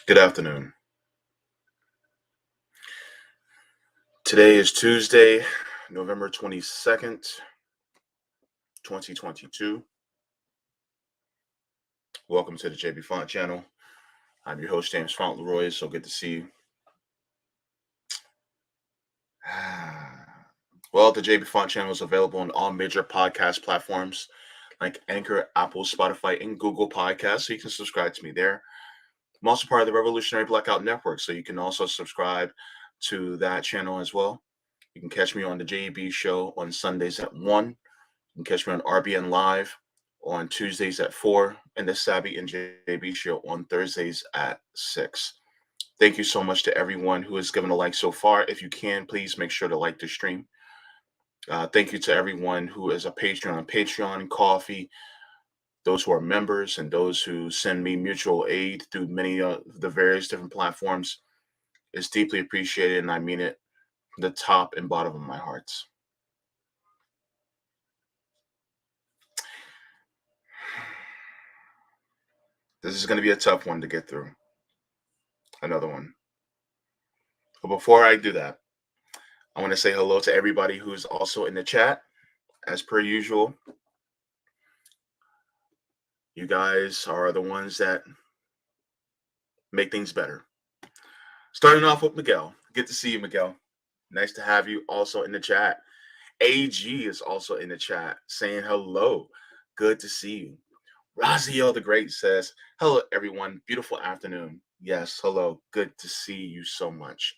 Good afternoon. Today is Tuesday, November 22nd, 2022. Welcome to the Jaybefaunt channel. I'm your host, James Faunt Leroy. So good to see you. Well, the Jaybefaunt channel is available on all major podcast platforms like Anchor, Apple, Spotify, and Google Podcasts. So you can subscribe to me there. I'm also part of the Revolutionary Blackout Network. So you can also subscribe to that channel as well. You can catch me on the JB show on Sundays at 1. You can catch me on RBN Live on Tuesdays at 4 and the Savvy and JB show on Thursdays at 6. Thank you so much to everyone who has given a like so far. If you can, please make sure to like the stream. Thank you to everyone who is a patron on Patreon, Coffee, those who are members, and those who send me mutual aid through many of the various different platforms. It's deeply appreciated, and I mean it from the top and bottom of my hearts. This is going to be a tough one to get through. Another one. But before I do that, I want to say hello to everybody who's also in the chat. As per usual, you guys are the ones that make things better. Starting off with Miguel. Good to see you, Miguel. Nice to have you also in the chat. AG is also in the chat saying hello. Good to see you. Raziel the Great says, hello, everyone. Beautiful afternoon. Yes, hello. Good to see you so much.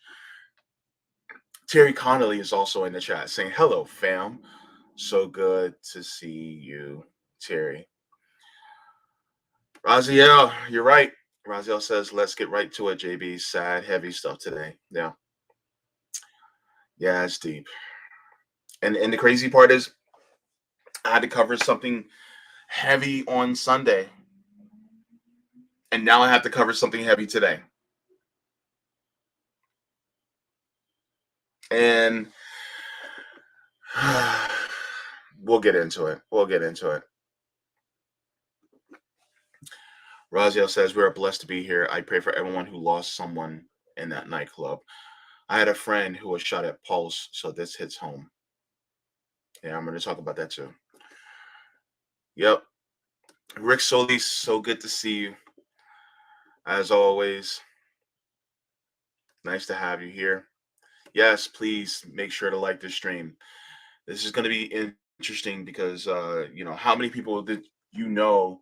Terry Connolly is also in the chat saying, hello, fam. So good to see you, Terry. Raziel, you're right. Raziel says, let's get right to it, JB. Sad, heavy stuff today. Yeah. Yeah, it's deep. And the crazy part is I had to cover something heavy on Sunday. And now I have to cover something heavy today. And we'll get into it. Raziel says, we are blessed to be here. I pray for everyone who lost someone in that nightclub. I had a friend who was shot at Pulse, so this hits home. Yeah, I'm going to talk about that too. Yep. Rick Solis, so good to see you. As always, nice to have you here. Yes, please make sure to like this stream. This is going to be interesting because, how many people did you know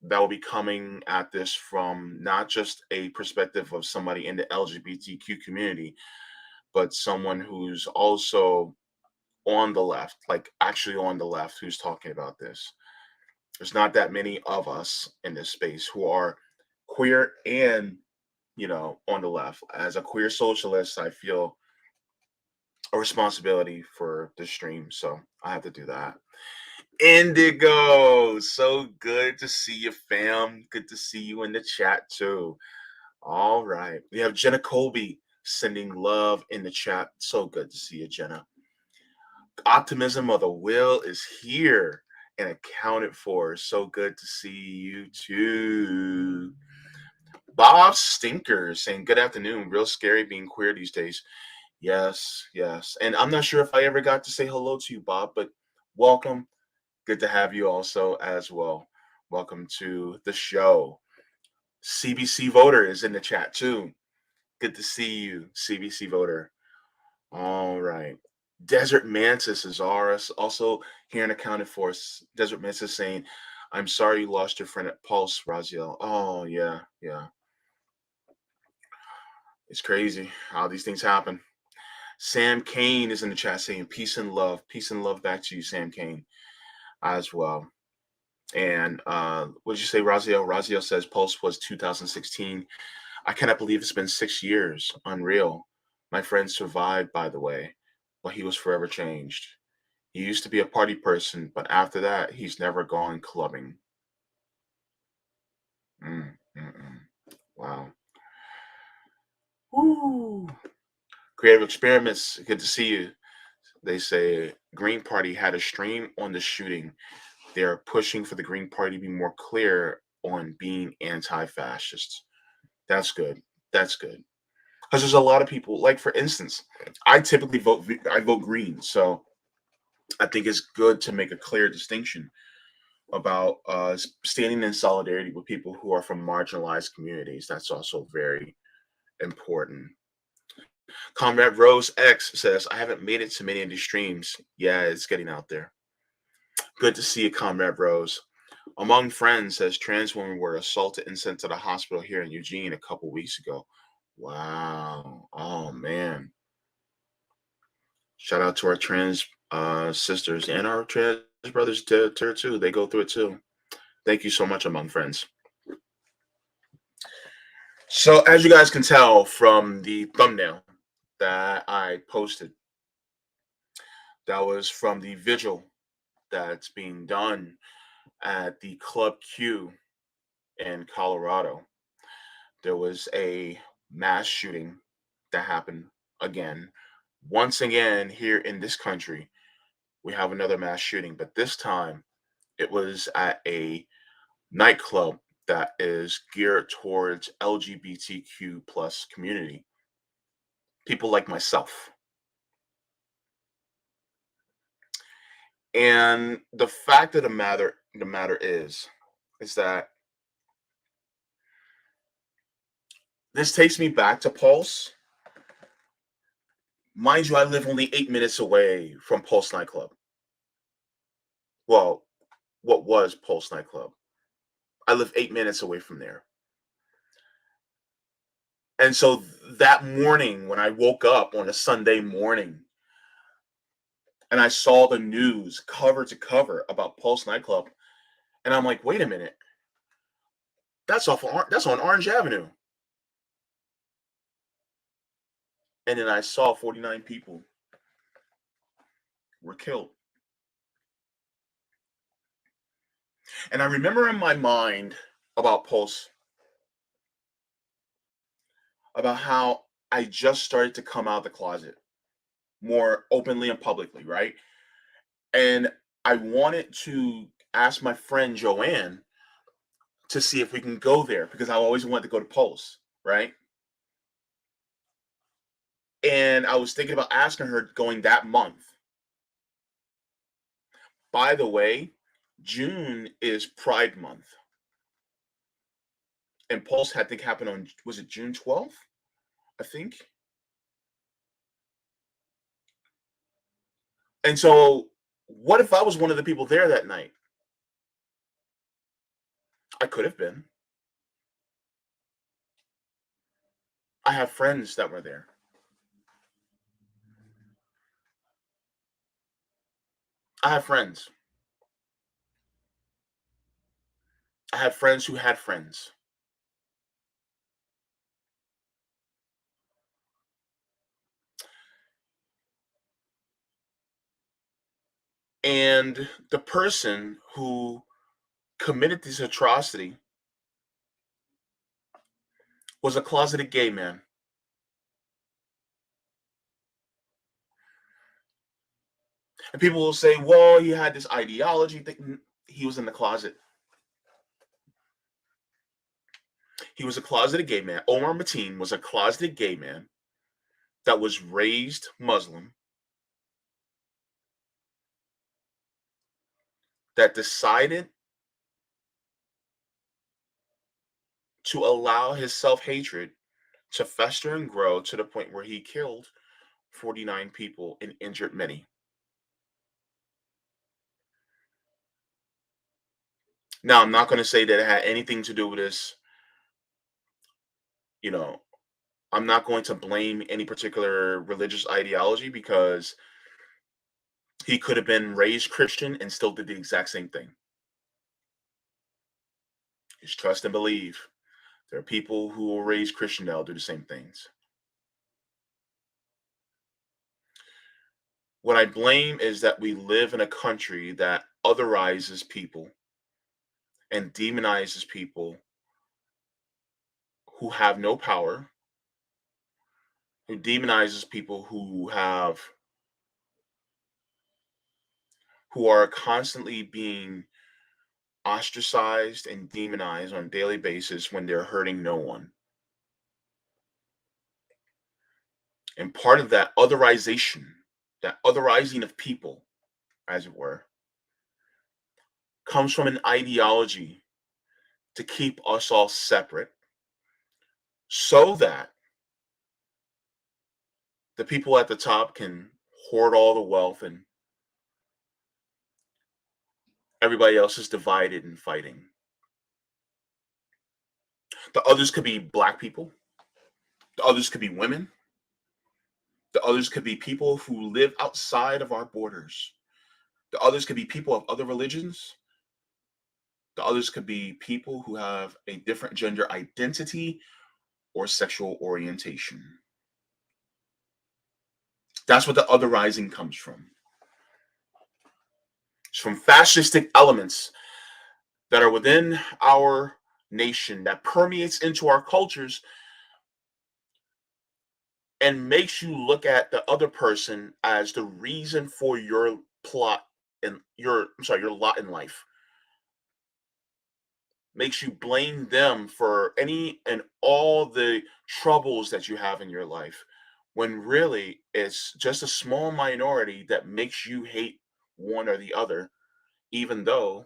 that will be coming at this from not just a perspective of somebody in the LGBTQ community, but someone who's also on the left, like actually on the left, who's talking about this. There's not that many of us in this space who are queer and, on the left. As a queer socialist, I feel a responsibility for the stream, so I have to do that. Indigo, so good to see you, fam. Good to see you in the chat too. All right, we have Jenna Colby sending love in the chat. So good to see you, Jenna. Optimism of the will is here and accounted for. So good to see you too. Bob Stinker saying good afternoon. Real scary being queer these days. Yes. And I'm not sure if I ever got to say hello to you, Bob, but welcome. Good to have you also as well. Welcome to the show. CBC Voter is in the chat too. Good to see you, CBC Voter. All right. Desert Mantis is ours. Also here and accounted for. Desert Mantis saying, I'm sorry you lost your friend at Pulse, Raziel. Oh, yeah. It's crazy how these things happen. Sam Kane is in the chat saying, peace and love. Peace and love back to you, Sam Kane, as well. And what did you say, Raziel? Raziel says Pulse was 2016. I cannot believe it's been 6 years. Unreal. My friend survived, by the way, but he was forever changed. He used to be a party person, but after that, he's never gone clubbing. Wow. Woo. Creative Experiments, good to see you. They say Green Party had a stream on the shooting. They're pushing for the Green Party to be more clear on being anti-fascist. That's good. That's good. Because there's a lot of people, like for instance, I typically I vote green. So I think it's good to make a clear distinction about standing in solidarity with people who are from marginalized communities. That's also very important. Comrade Rose X says, I haven't made it to many of these streams. Yeah, it's getting out there. Good to see you, Comrade Rose. Among friends says trans women were assaulted and sent to the hospital here in Eugene a couple weeks ago. Wow. Oh man. Shout out to our trans sisters and our trans brothers too. They go through it too. Thank you so much, Among Friends. So as you guys can tell from the thumbnail that I posted, that was from the vigil that's being done at the Club Q in Colorado. There was a mass shooting that happened again. Once again, here in this country, we have another mass shooting, but this time it was at a nightclub that is geared towards LGBTQ plus community, people like myself. And the fact of the matter is that this takes me back to Pulse. Mind you, I live only 8 minutes away from Pulse nightclub. Well, what was Pulse nightclub? I live 8 minutes away from there. And so that morning, when I woke up on a Sunday morning and I saw the news cover to cover about Pulse nightclub, and I'm like, wait a minute, that's on Orange Avenue. And then I saw 49 people were killed. And I remember in my mind about Pulse, about how I just started to come out of the closet more openly and publicly, right? And I wanted to ask my friend Joanne to see if we can go there because I always wanted to go to Pulse, right? And I was thinking about asking her going that month. By the way, June is Pride Month, and Pulse had to happen on, was it June 12th? I think. And so, what if I was one of the people there that night? I could have been. I have friends that were there. I have friends. I had friends who had friends. And the person who committed this atrocity was a closeted gay man. And people will say, well, he had this ideology thing. He was in the closet. He was a closeted gay man. Omar Mateen was a closeted gay man that was raised Muslim, that decided to allow his self-hatred to fester and grow to the point where he killed 49 people and injured many. Now, I'm not going to say that it had anything to do with this. You know, I'm not going to blame any particular religious ideology because he could have been raised Christian and still did the exact same thing. Just trust and believe. There are people who are raised Christian that'll do the same things. What I blame is that we live in a country that otherizes people and demonizes people who have no power, who demonizes people who are constantly being ostracized and demonized on a daily basis when they're hurting no one. And part of that otherization, that otherizing of people, as it were, comes from an ideology to keep us all separate so that the people at the top can hoard all the wealth and everybody else is divided and fighting. The others could be black people, the others could be women, the others could be people who live outside of our borders, the others could be people of other religions, the others could be people who have a different gender identity or sexual orientation. That's what the otherizing comes from. It's from fascistic elements that are within our nation that permeates into our cultures and makes you look at the other person as the reason for your plot and your lot in life. Makes you blame them for any and all the troubles that you have in your life, when really it's just a small minority that makes you hate one or the other, even though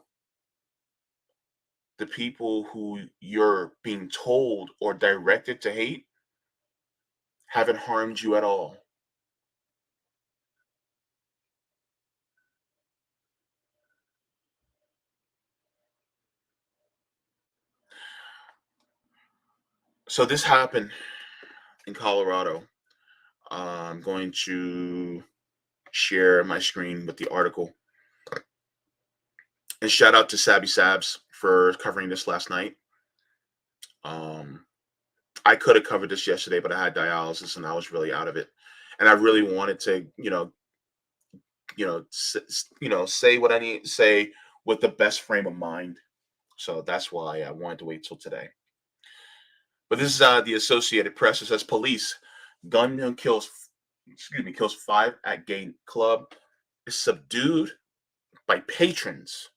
the people who you're being told or directed to hate haven't harmed you at all. So this happened in Colorado. I'm going to share my screen with the article. And shout out to Sabby Sabs for covering this last night. Um, I could have covered this yesterday, but I had dialysis and I was really out of it. And I really wanted to, say what I need to say with the best frame of mind. So that's why I wanted to wait till today. But this is the Associated Press. It says police gunman kills 5 at gay club, is subdued by patrons.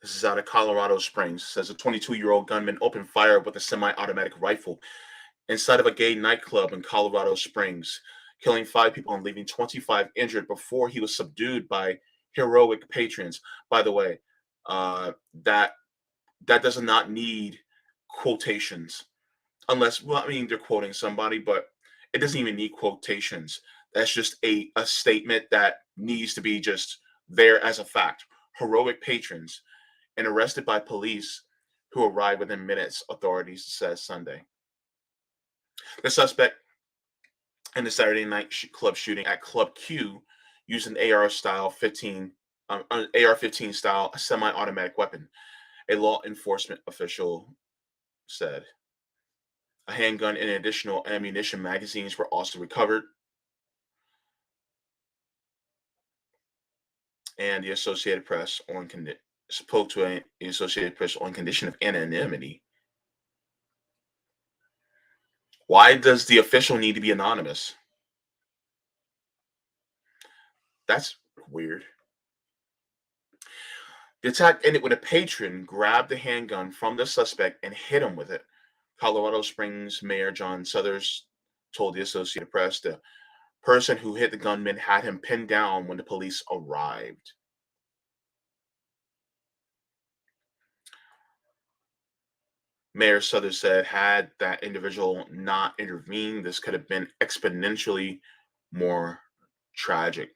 This is out of Colorado Springs. It says a 22-year-old gunman opened fire with a semi-automatic rifle inside of a gay nightclub in Colorado Springs, killing 5 people and leaving 25 injured before he was subdued by heroic patrons. By the way, that does not need quotations, unless, well, I mean, they're quoting somebody, but it doesn't even need quotations. That's just a statement that needs to be just there as a fact. Heroic patrons and arrested by police who arrived within minutes, authorities said Sunday. The suspect in the Saturday night club shooting at Club Q used an AR-15 style semi-automatic weapon, a law enforcement official said. A handgun and additional ammunition magazines were also recovered. And the Associated Press spoke to the Associated Press on condition of anonymity. Why does the official need to be anonymous? That's weird. The attack ended when a patron grabbed the handgun from the suspect and hit him with it. Colorado Springs Mayor John Suthers told the Associated Press the person who hit the gunman had him pinned down when the police arrived. Mayor Suthers said, had that individual not intervened, this could have been exponentially more tragic.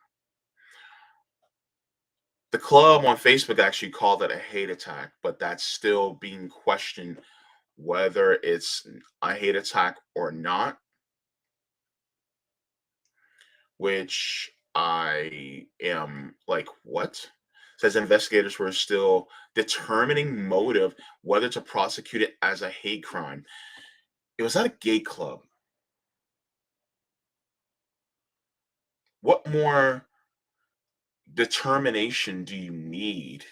The club on Facebook actually called it a hate attack, but that's still being questioned whether it's a hate attack or not, which I am like, what? Says investigators were still determining motive, whether to prosecute it as a hate crime. It was at a gay club. What more determination do you need?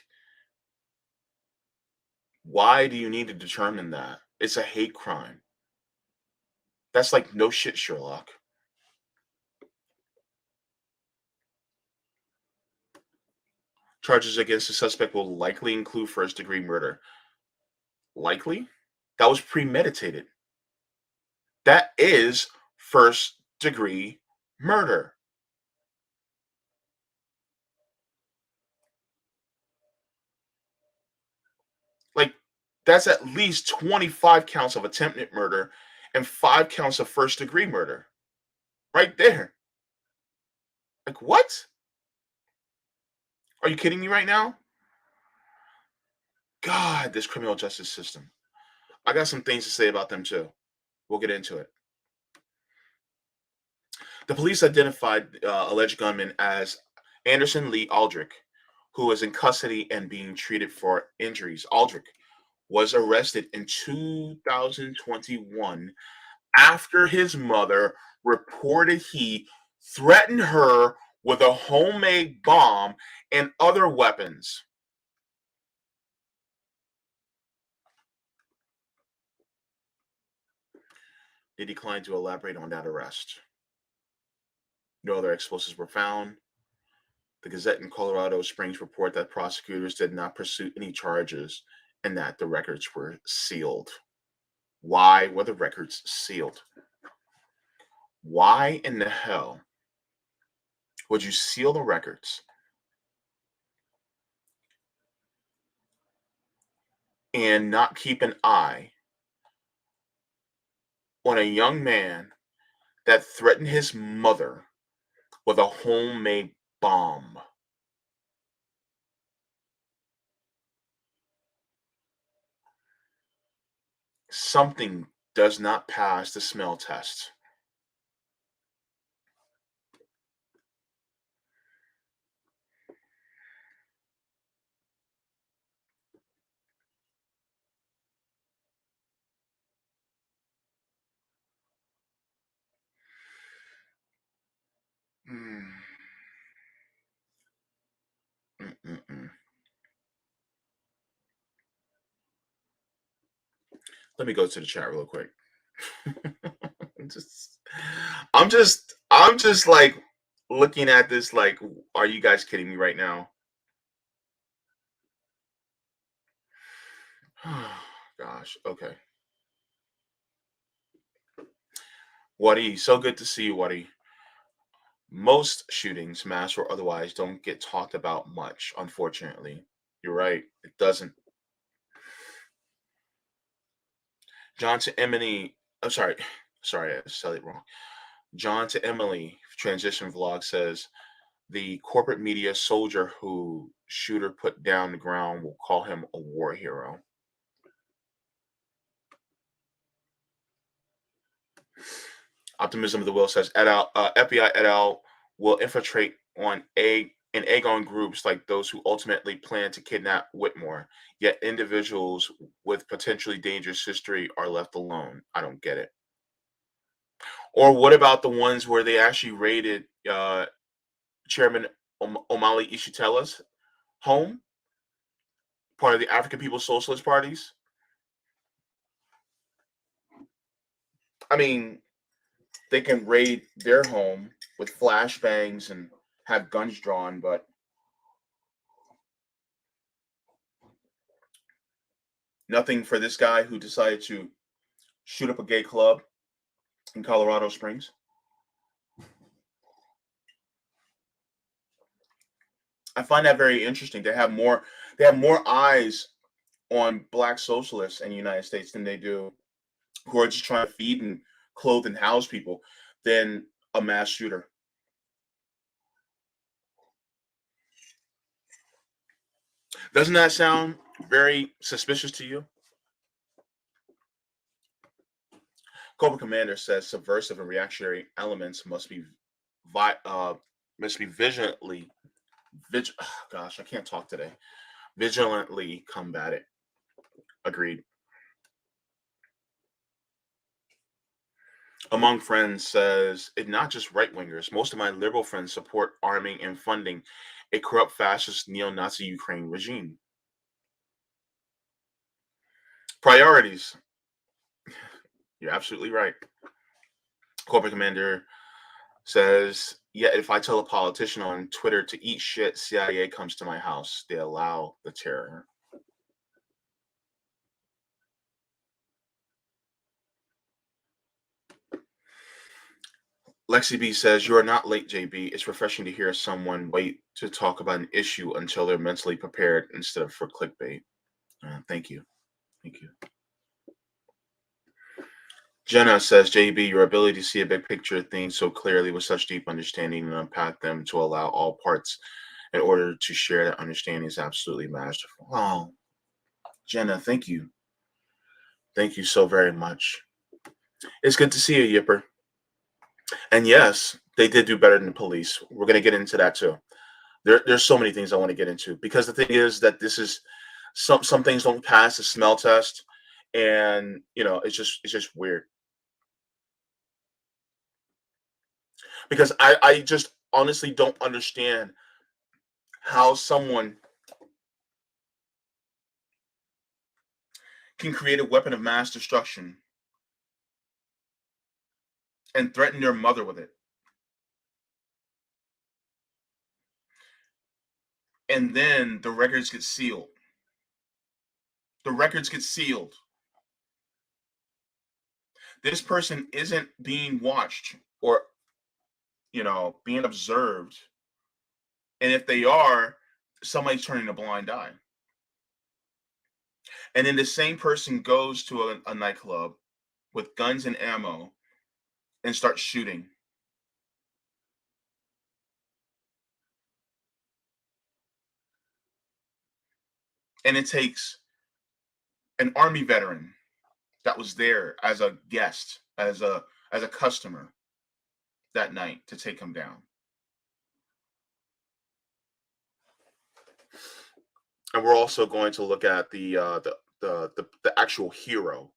Why do you need to determine that? It's a hate crime. That's like no shit, Sherlock. Charges against the suspect will likely include first degree murder. Likely? That was premeditated. That is first degree murder. Like, that's at least 25 counts of attempted murder and 5 counts of first degree murder. Right there. Like, what? Are you kidding me right now? God, this criminal justice system. I got some things to say about them too. We'll get into it. The police identified alleged gunman as Anderson Lee Aldrich, who was in custody and being treated for injuries. Aldrich was arrested in 2021 after his mother reported he threatened her with a homemade bomb and other weapons. They declined to elaborate on that arrest. No other explosives were found. The Gazette in Colorado Springs report that prosecutors did not pursue any charges and that the records were sealed. Why were the records sealed? Why in the hell would you seal the records and not keep an eye on a young man that threatened his mother with a homemade bomb? Something does not pass the smell test. Mm, mm, mm. Let me go to the chat real quick. I'm just, I'm just like looking at this like, are you guys kidding me right now? Gosh, okay. Waddy, so good to see you, Waddy. Most shootings, mass or otherwise, don't get talked about much, unfortunately. You're right, it doesn't. John to Emily, I'm sorry, sorry, I said it wrong. John to Emily, transition vlog says, the corporate media soldier who shooter put down the ground will call him a war hero. Optimism of the Will says FBI et al. Will infiltrate on egg on groups like those who ultimately plan to kidnap Whitmore. Yet individuals with potentially dangerous history are left alone. I don't get it. Or what about the ones where they actually raided Chairman Omali Ishitela's home, part of the African People's Socialist Parties? I mean, they can raid their home with flashbangs and have guns drawn, but nothing for this guy who decided to shoot up a gay club in Colorado Springs. I find that very interesting. They have more eyes on black socialists in the United States than they do who are just trying to feed and clothe and house people than a mass shooter. Doesn't that sound very suspicious to you? Cobra Commander says subversive and reactionary elements vi- uh, must be gosh, I can't talk today. Vigilantly combated. Agreed. Among friends says it not just right wingers. Most of my liberal friends support arming and funding a corrupt fascist neo-Nazi Ukraine regime. Priorities. You're absolutely right. Corporate Commander says, yeah, if I tell a politician on Twitter to eat shit, CIA comes to my house. They allow the terror. Lexi B says, "You are not late, JB. It's refreshing to hear someone wait to talk about an issue until they're mentally prepared instead of for clickbait." Thank you. Thank you. Jenna says, JB, your ability to see a big picture of things so clearly with such deep understanding and unpack them to allow all parts in order to share that understanding is absolutely masterful. Oh, Jenna, thank you. Thank you so very much. It's good to see you, Yipper. And yes, they did do better than the police. We're going to get into that too. There's so many things I want to get into because the thing is that this is some things don't pass the smell test, and it's just weird because I just honestly don't understand how someone can create a weapon of mass destruction and threaten their mother with it, and then the records get sealed. The records get sealed. This person isn't being watched or being observed, and if they are, somebody's turning a blind eye. And then the same person goes to a nightclub with guns and ammo and starts shooting. And it takes an army veteran that was there as a guest, as a customer that night to take him down. And we're also going to look at the actual hero.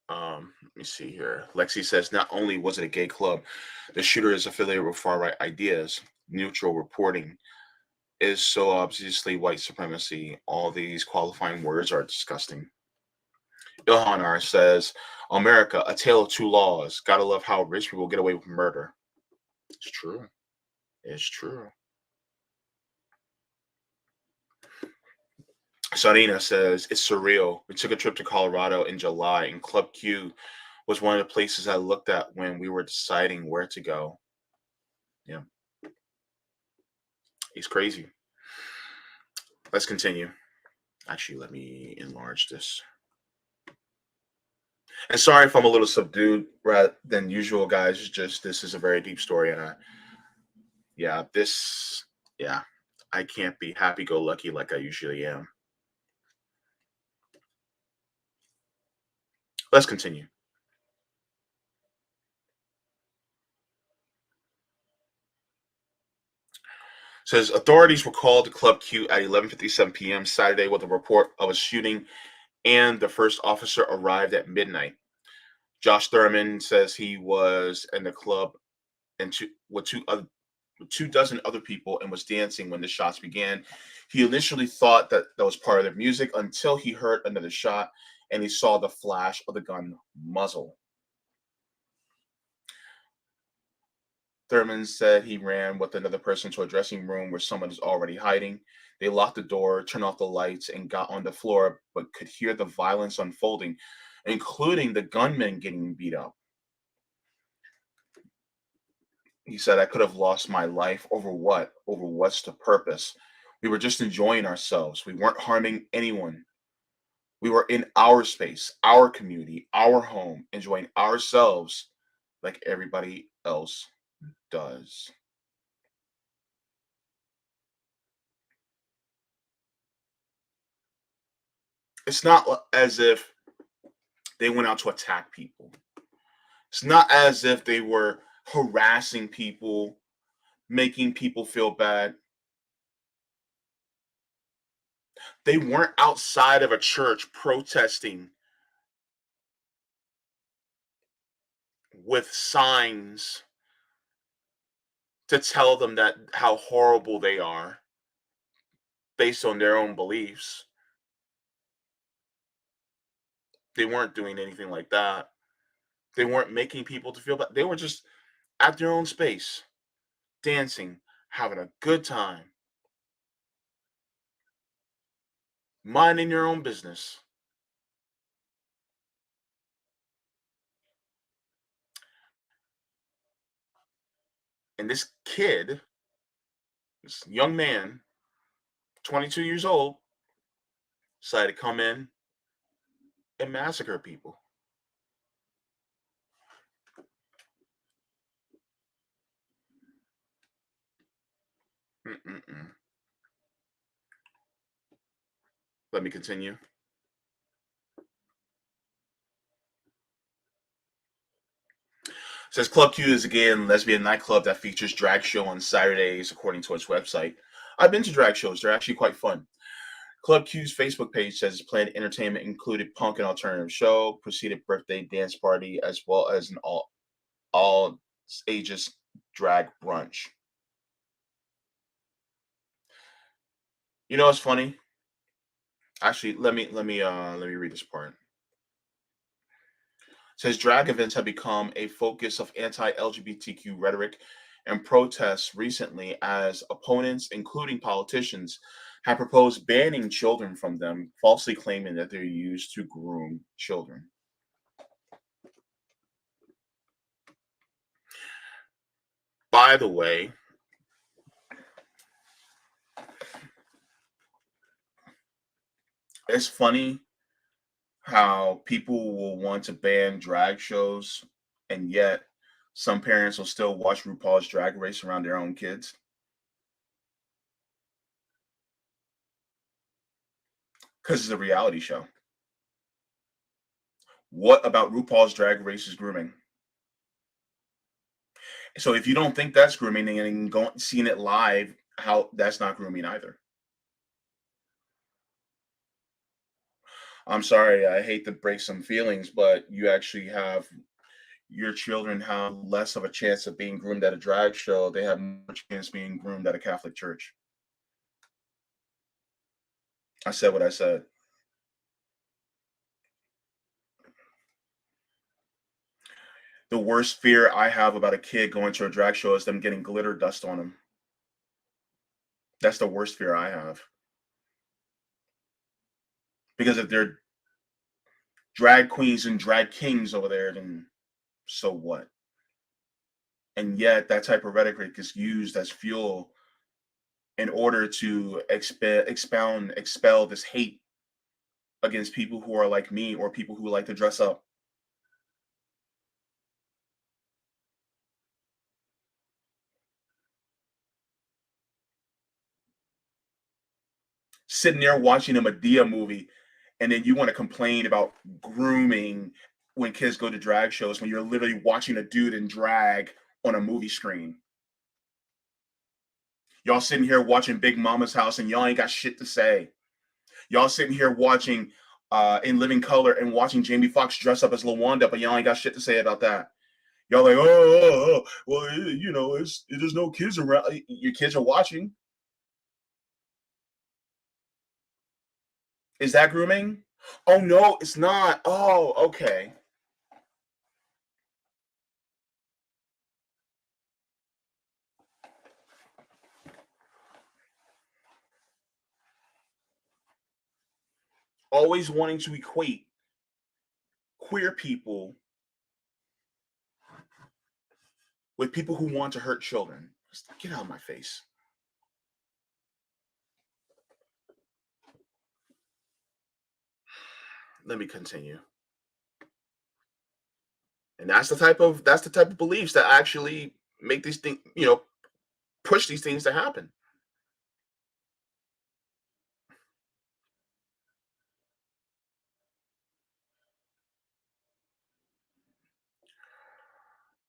Let me see here. Lexi says not only was it a gay club, the shooter is affiliated with far right ideas. Neutral reporting is so obviously white supremacy. All these qualifying words are disgusting. Ilhanar says, America, a tale of two laws. Gotta love how rich people get away with murder. It's true. It's true. Sarina says, it's surreal. We took a trip to Colorado in July, and Club Q was one of the places I looked at when we were deciding where to go. Yeah, he's crazy. Let's continue. Actually, let me enlarge this. And sorry if I'm a little subdued rather than usual, guys. It's just this is a very deep story, and yeah, yeah, I can't be happy-go-lucky like I usually am. Let's continue. Says authorities were called to Club Q at 11:57 p.m. Saturday with a report of a shooting, and the first officer arrived at midnight. Josh Thurman says he was in the club and with 2 dozen other people and was dancing when the shots began. He initially thought that was part of the music until he heard another shot and he saw the flash of the gun muzzle. Thurman said he ran with another person to a dressing room where someone was already hiding. They locked the door, turned off the lights, and got on the floor, but could hear the violence unfolding, including the gunman getting beat up. He said, I could have lost my life over what? Over what's the purpose? We were just enjoying ourselves. We weren't harming anyone. We were in our space, our community, our home, enjoying ourselves like everybody else does. It's not as if they went out to attack people. It's not as if they were harassing people, making people feel bad. They weren't outside of a church protesting with signs to tell them that how horrible they are based on their own beliefs. They weren't doing anything like that. They weren't making people to feel bad. They were just at their own space, dancing, having a good time, minding your own business. And this kid, this young man, 22 years old, decided to come in and massacre people. Mm-mm-mm. Let me continue. Says Club Q is a gay and lesbian nightclub that features drag show on Saturdays, according to its website. I've been to drag shows; they're actually quite fun. Club Q's Facebook page says its planned entertainment included punk and alternative show, preceded birthday dance party, as well as an all ages drag brunch. You know what's funny? Actually, let me read this part. It says drag events have become a focus of anti-LGBTQ rhetoric and protests recently as opponents, including politicians, have proposed banning children from them, falsely claiming that they're used to groom children. By the way, it's funny how people will want to ban drag shows, and yet some parents will still watch RuPaul's Drag Race around their own kids because it's a reality show. What about RuPaul's Drag Race is grooming? So if you don't think that's grooming, then going seeing it live, how that's not grooming either. I'm sorry, I hate to break some feelings, but you actually have your children have less of a chance of being groomed at a drag show. They have more chance being groomed at a Catholic church. I said what I said. The worst fear I have about a kid going to a drag show is them getting glitter dust on them. That's the worst fear I have. Because if they're drag queens and drag kings over there, then so what? And yet that type of rhetoric is used as fuel in order to expel this hate against people who are like me or people who like to dress up. Sitting there watching a Medea movie, and then you want to complain about grooming when kids go to drag shows when you're literally watching a dude in drag on a movie screen. Y'all sitting here watching Big Mama's House and y'all ain't got shit to say. Y'all sitting here watching in living color and watching Jamie Foxx dress up as LaWanda, but y'all ain't got shit to say about that. Y'all like, well, there's no kids around. Your kids are watching. Is that grooming? Oh no, it's not. Oh, okay. Always wanting to equate queer people with people who want to hurt children. Just get out of my face. Let me continue. And that's the type of beliefs that actually make these things, push these things to happen.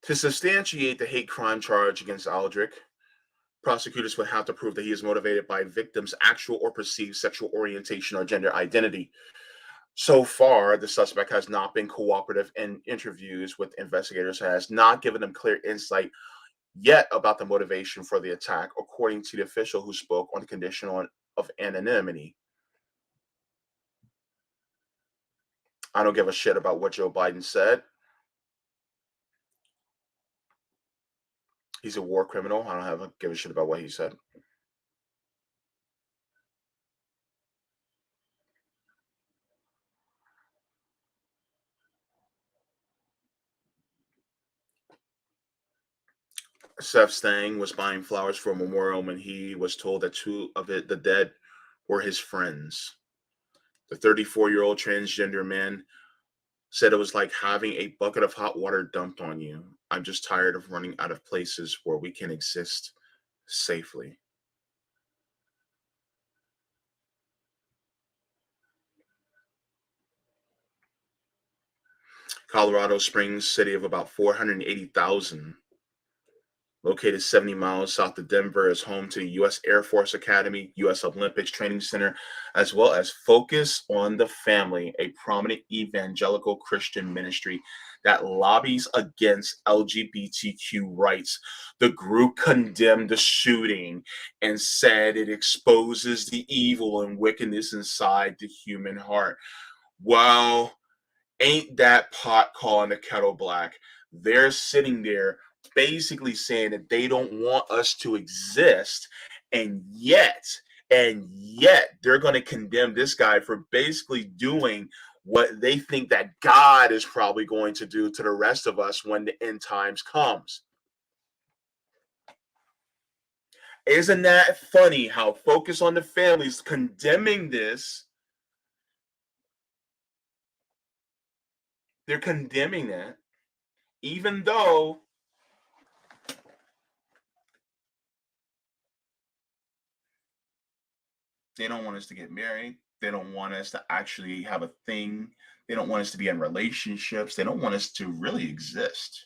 To substantiate the hate crime charge against Aldrich, prosecutors would have to prove that he is motivated by victims' actual or perceived sexual orientation or gender identity. So far, the suspect has not been cooperative in interviews with investigators, has not given them clear insight yet about the motivation for the attack, according to the official who spoke on the condition of anonymity. I don't give a shit about what Joe Biden said. He's a war criminal. I don't have a give a shit about what he said. Seth Stang was buying flowers for a memorial when he was told that the dead were his friends. The 34-year-old transgender man said it was like having a bucket of hot water dumped on you. I'm just tired of running out of places where we can exist safely. Colorado Springs, city of about 480,000, located 70 miles south of Denver, is home to the U.S. Air Force Academy, U.S. Olympics Training Center, as well as Focus on the Family, a prominent evangelical Christian ministry that lobbies against LGBTQ rights. The group condemned the shooting and said it exposes the evil and wickedness inside the human heart. Well, ain't that pot calling the kettle black? They're sitting there basically saying that they don't want us to exist, and yet, they're going to condemn this guy for basically doing what they think that God is probably going to do to the rest of us when the end times comes. Isn't that funny how Focus on the Families condemning this? They're condemning that, even though they don't want us to get married. They don't want us to actually have a thing. They don't want us to be in relationships. They don't want us to really exist.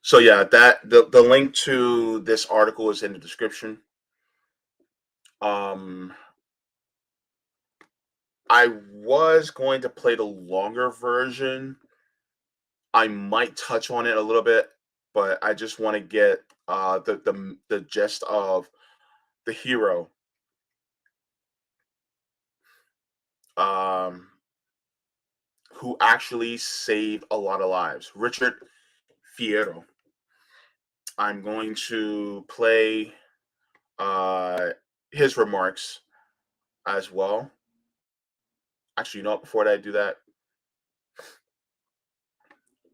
So yeah, that the link to this article is in the description. Um I was going to play the longer version. I might touch on it a little bit, but I just want to get the gist of the hero, um who actually saved a lot of lives. Richard Fierro. I'm going to play uh, his remarks as well. Actually, you know what? Before I do that,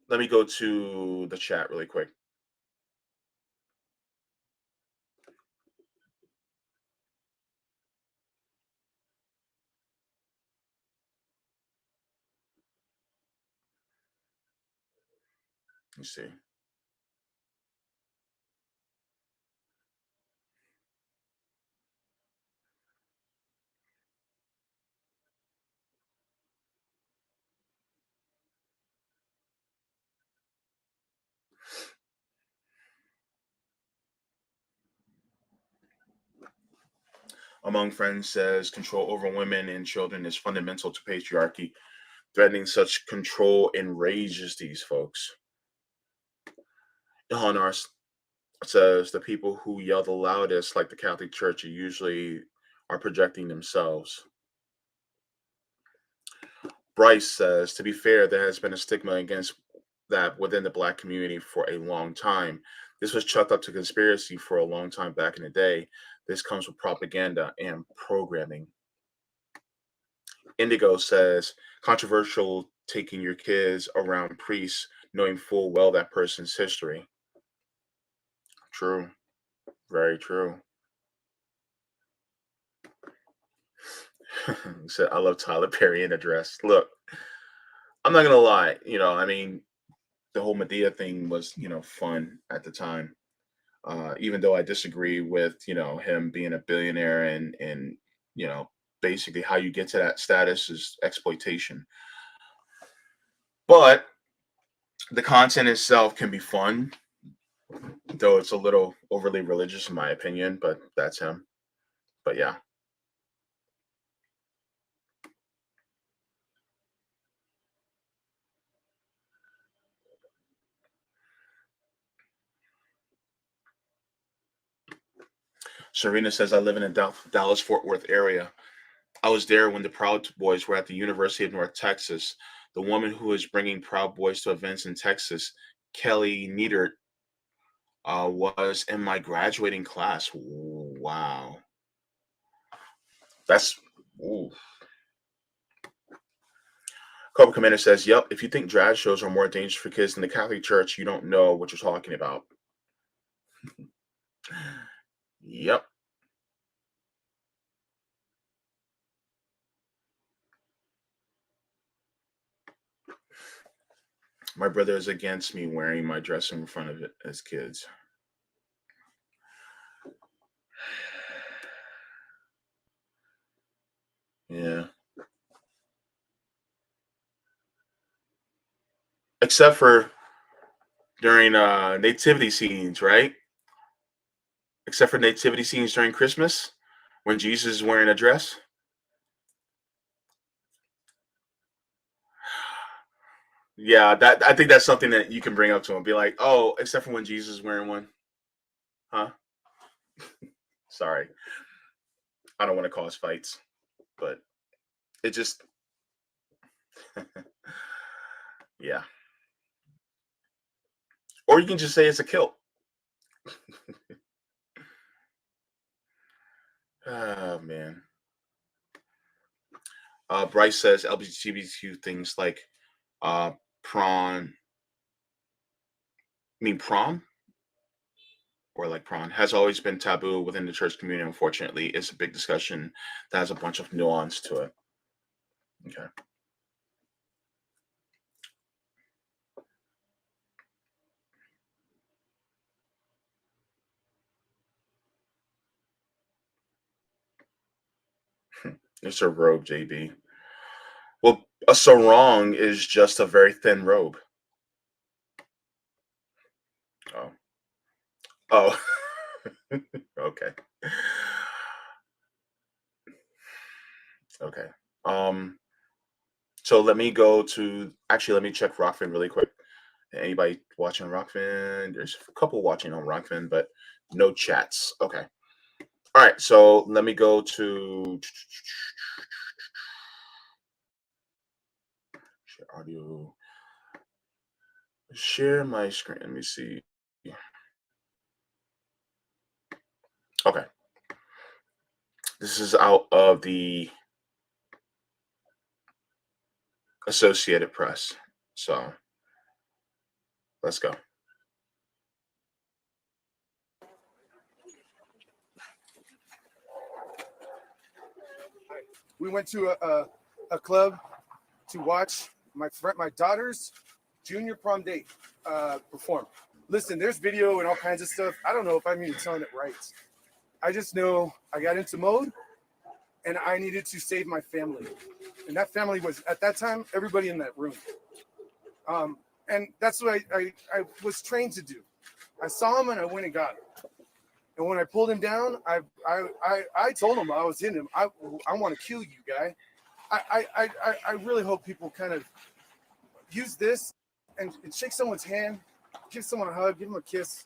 let me go to the chat really quick. Let me see. Among Friends says control over women and children is fundamental to patriarchy. Threatening such control enrages these folks. Ilhan says the people who yell the loudest, like the Catholic Church, are projecting themselves. Bryce says, to be fair, there has been a stigma against that within the black community for a long time. This was chalked up to conspiracy for a long time back in the day. This comes with propaganda and programming. Indigo says, controversial taking your kids around priests knowing full well that person's history. True. Very true. He said, I love Tyler Perry in a dress. Look, I'm not gonna lie, I mean, the whole Medea thing was, fun at the time. Even though I disagree with, him being a billionaire and basically how you get to that status is exploitation. But the content itself can be fun, though it's a little overly religious in my opinion, but that's him. But yeah. Serena says, I live in the Dallas-Fort Worth area. I was there when the Proud Boys were at the University of North Texas. The woman who is bringing Proud Boys to events in Texas, Kelly Neidert, was in my graduating class. Wow. That's... Ooh. Cobra Commander says, yep, if you think drag shows are more dangerous for kids than the Catholic Church, you don't know what you're talking about. Yep. My brother is against me wearing my dress in front of it as kids. Yeah. Except for during nativity scenes, right? Except for nativity scenes during Christmas when Jesus is wearing a dress. Yeah, that I think that's something that you can bring up to him. Be like, oh, except for when Jesus is wearing one. Huh? Sorry. I don't want to cause fights, but it just yeah. Or you can just say it's a kilt. Oh man. Bryce says LGBTQ things like uh prawn. I mean prom? Or like prawn has always been taboo within the church community. Unfortunately, it's a big discussion that has a bunch of nuance to it. Okay. It's a robe, JB. Well, a sarong is just a very thin robe. Oh. Oh. Okay. Okay. Um, so let me go to actually let me check Rockfin really quick. Anybody watching Rockfin? There's a couple watching on Rockfin, but no chats. Okay. All right. So let me go to share audio. Share my screen. Let me see. Okay. This is out of the Associated Press. So let's go. We went to a club to watch my daughter's junior prom date perform. Listen, there's video and all kinds of stuff. I don't know if I'm even telling it right. I just know I got into mode and I needed to save my family. And that family was, at that time, everybody in that room. And that's what I was trained to do. I saw him and I went and got him. And when I pulled him down, I told him I was in him. I want to kill you, guy. I really hope people kind of use this and shake someone's hand, give someone a hug, give them a kiss.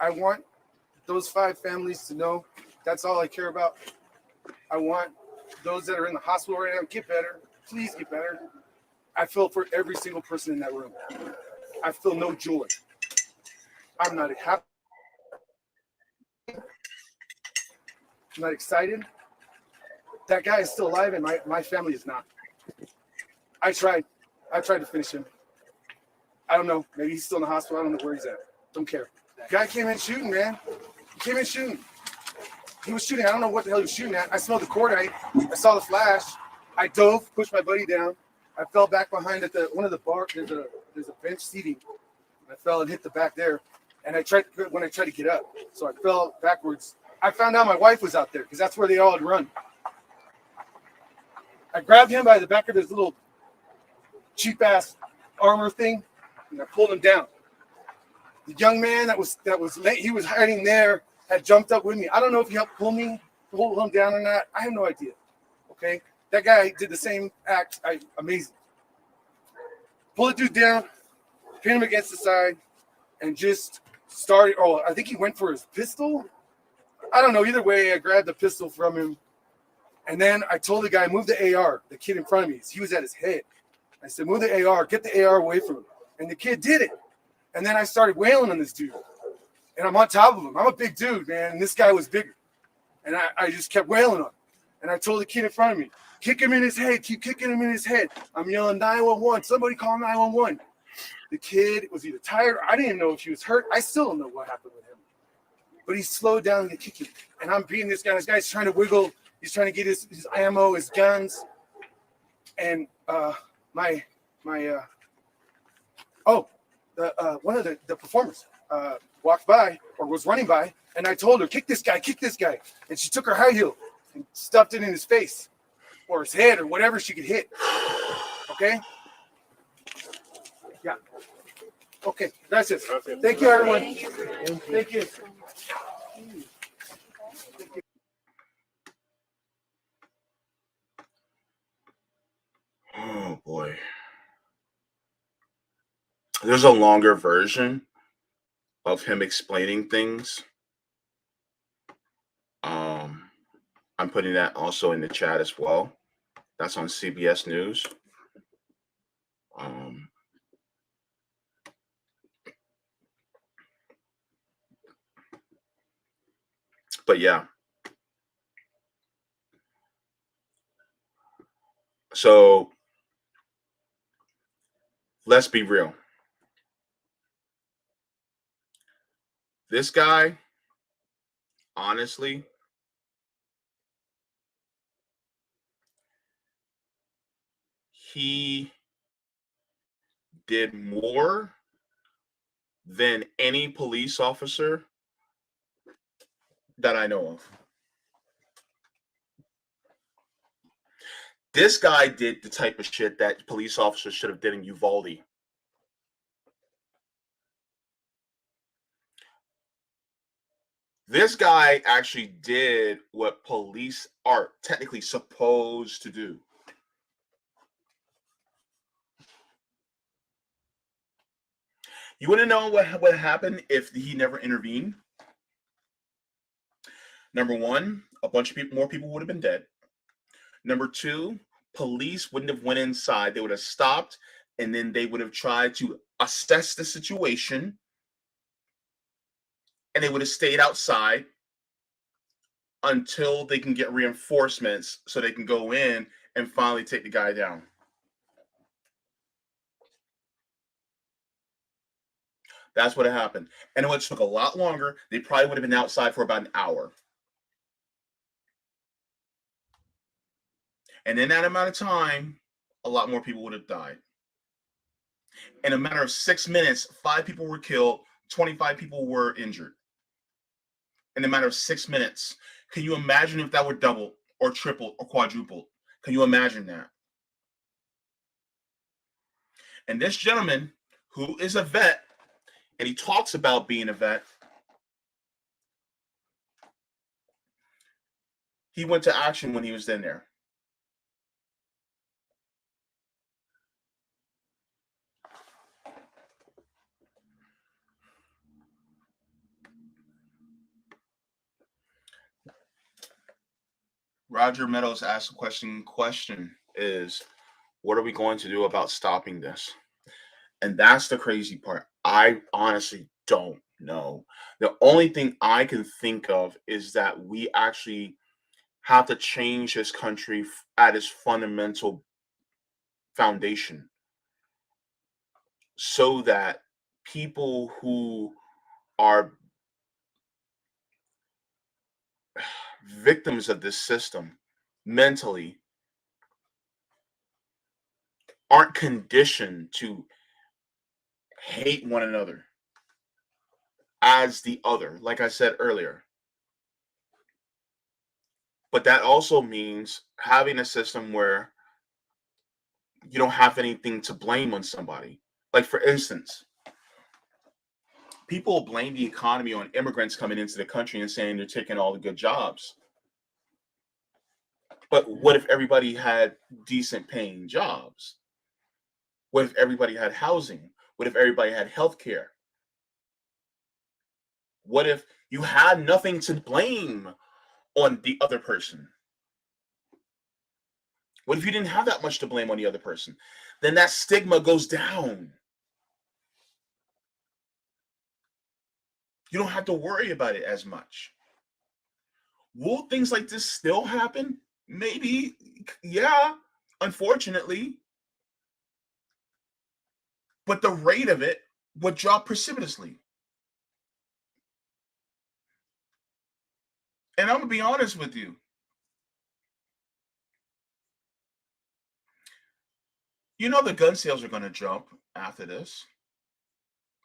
I want those 5 families to know that's all I care about. I want those that are in the hospital right now, get better. Please get better. I feel for every single person in that room. I feel no joy. I'm not happy. I'm not excited. That guy is still alive and my family is not. I tried to finish him. I don't know. Maybe he's still in the hospital. I don't know where he's at. Don't care. Guy came in shooting, man. He came in shooting. He was shooting. I don't know what the hell he was shooting at. I smelled the cordite. I saw the flash. I dove, pushed my buddy down. I fell back behind at one of the bars. There's a bench seating. I fell and hit the back there. And when I tried to get up, so I fell backwards. I found out my wife was out there because that's where they all had run. I grabbed him by the back of his little cheap ass armor thing, and I pulled him down. The young man that was late, he was hiding there, had jumped up with me. I don't know if he helped pull him down or not. I have no idea. Okay, that guy did the same act. Amazing. Pull the dude down, pin him against the side, and just I think he went for his pistol. I don't know. Either way, I grabbed the pistol from him. And then I told the guy, move the AR, the kid in front of me. He was at his head. I said, move the AR, get the AR away from him. And the kid did it. And then I started wailing on this dude. And I'm on top of him. I'm a big dude, man. And this guy was bigger. And I just kept wailing on him. And I told the kid in front of me, kick him in his head. Keep kicking him in his head. I'm yelling 911. Somebody call 911. The kid was either tired or I didn't even know if he was hurt. I still don't know what happened with him. But he slowed down and kicking. And I'm beating this guy. This guy's trying to wiggle. He's trying to get his ammo, his guns. And one of the performers walked by or was running by, and I told her, kick this guy. And she took her high heel and stuffed it in his face or his head or whatever she could hit. Okay? Yeah. Okay, that's it. Thank you, everyone. Thank you. Oh boy. There's a longer version of him explaining things. I'm putting that also in the chat as well. That's on CBS News. But yeah. So let's be real. This guy, honestly, he did more than any police officer that I know of. This guy did the type of shit that police officers should have did in Uvalde. This guy actually did what police are technically supposed to do. You want to know what happened if he never intervened? Number one, a bunch of more people would have been dead. Number two, police wouldn't have went inside. They would have stopped, and then they would have tried to assess the situation, and they would have stayed outside until they can get reinforcements so they can go in and finally take the guy down. That's what happened. And it would have took a lot longer. They probably would have been outside for about an hour. And in that amount of time, a lot more people would have died. In a matter of 6 minutes, 5 people were killed, 25 people were injured. In a matter of 6 minutes. Can you imagine if that were doubled or tripled or quadrupled? Can you imagine that? And this gentleman, who is a vet, and he talks about being a vet, he went to action when he was in there. Roger Meadows asked a question. Question is, what are we going to do about stopping this? And that's the crazy part. I honestly don't know. The only thing I can think of is that we actually have to change this country at its fundamental foundation so that people who are victims of this system mentally aren't conditioned to hate one another as the other, like I said earlier. But that also means having a system where you don't have anything to blame on somebody. Like, for instance, people blame the economy on immigrants coming into the country and saying they're taking all the good jobs. But what if everybody had decent paying jobs? What if everybody had housing? What if everybody had health care? What if you had nothing to blame on the other person? What if you didn't have that much to blame on the other person? Then that stigma goes down. You don't have to worry about it as much. Will things like this still happen? Maybe. Yeah, unfortunately. But the rate of it would drop precipitously. And I'm going to be honest with you. You know the gun sales are going to jump after this.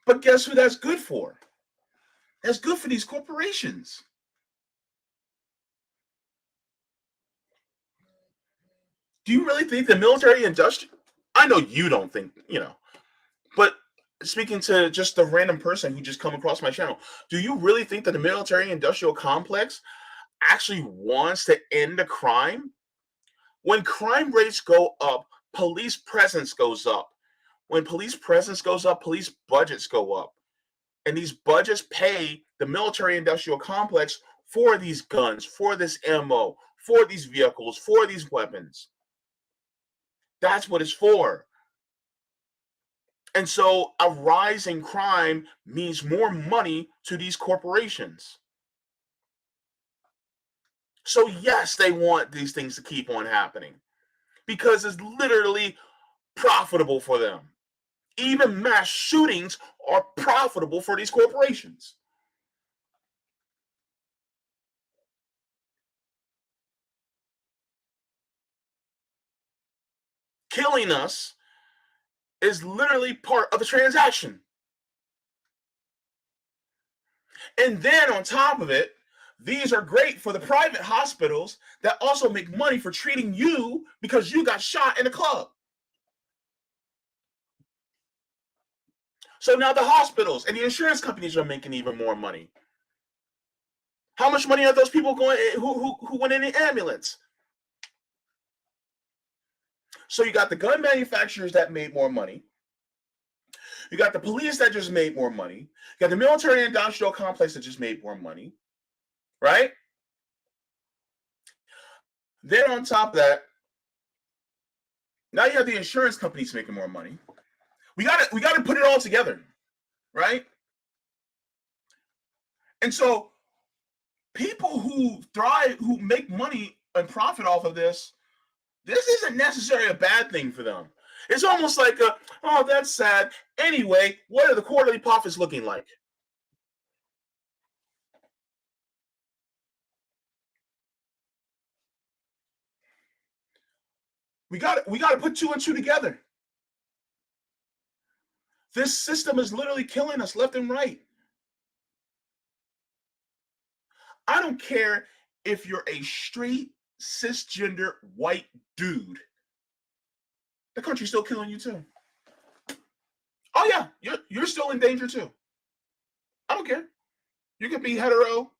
But guess who that's good for? That's good for these corporations. Do you really think the military industrial? I know you don't think, but speaking to just the random person who just come across my channel, do you really think that the military industrial complex actually wants to end the crime? When crime rates go up, police presence goes up. When police presence goes up, police budgets go up. And these budgets pay the military industrial complex for these guns, for this ammo, for these vehicles, for these weapons. That's what it's for. And so a rise in crime means more money to these corporations. So yes, they want these things to keep on happening because it's literally profitable for them. Even mass shootings are profitable for these corporations. Killing us is literally part of the transaction. And then on top of it, these are great for the private hospitals that also make money for treating you because you got shot in a club. So now the hospitals and the insurance companies are making even more money. How much money are those people going who went in the ambulance? So you got the gun manufacturers that made more money. You got the police that just made more money. You got the military industrial complex that just made more money, right? Then on top of that, now you have the insurance companies making more money. We got to put it all together, right? And so people who thrive, who make money and profit off of this isn't necessarily a bad thing for them. It's almost like oh, that's sad. Anyway, what are the quarterly profits looking like? We got to put two and two together. This system is literally killing us left and right. I don't care if you're a straight cisgender white dude. The country's still killing you too. Oh yeah, you're still in danger too. I don't care. You can be hetero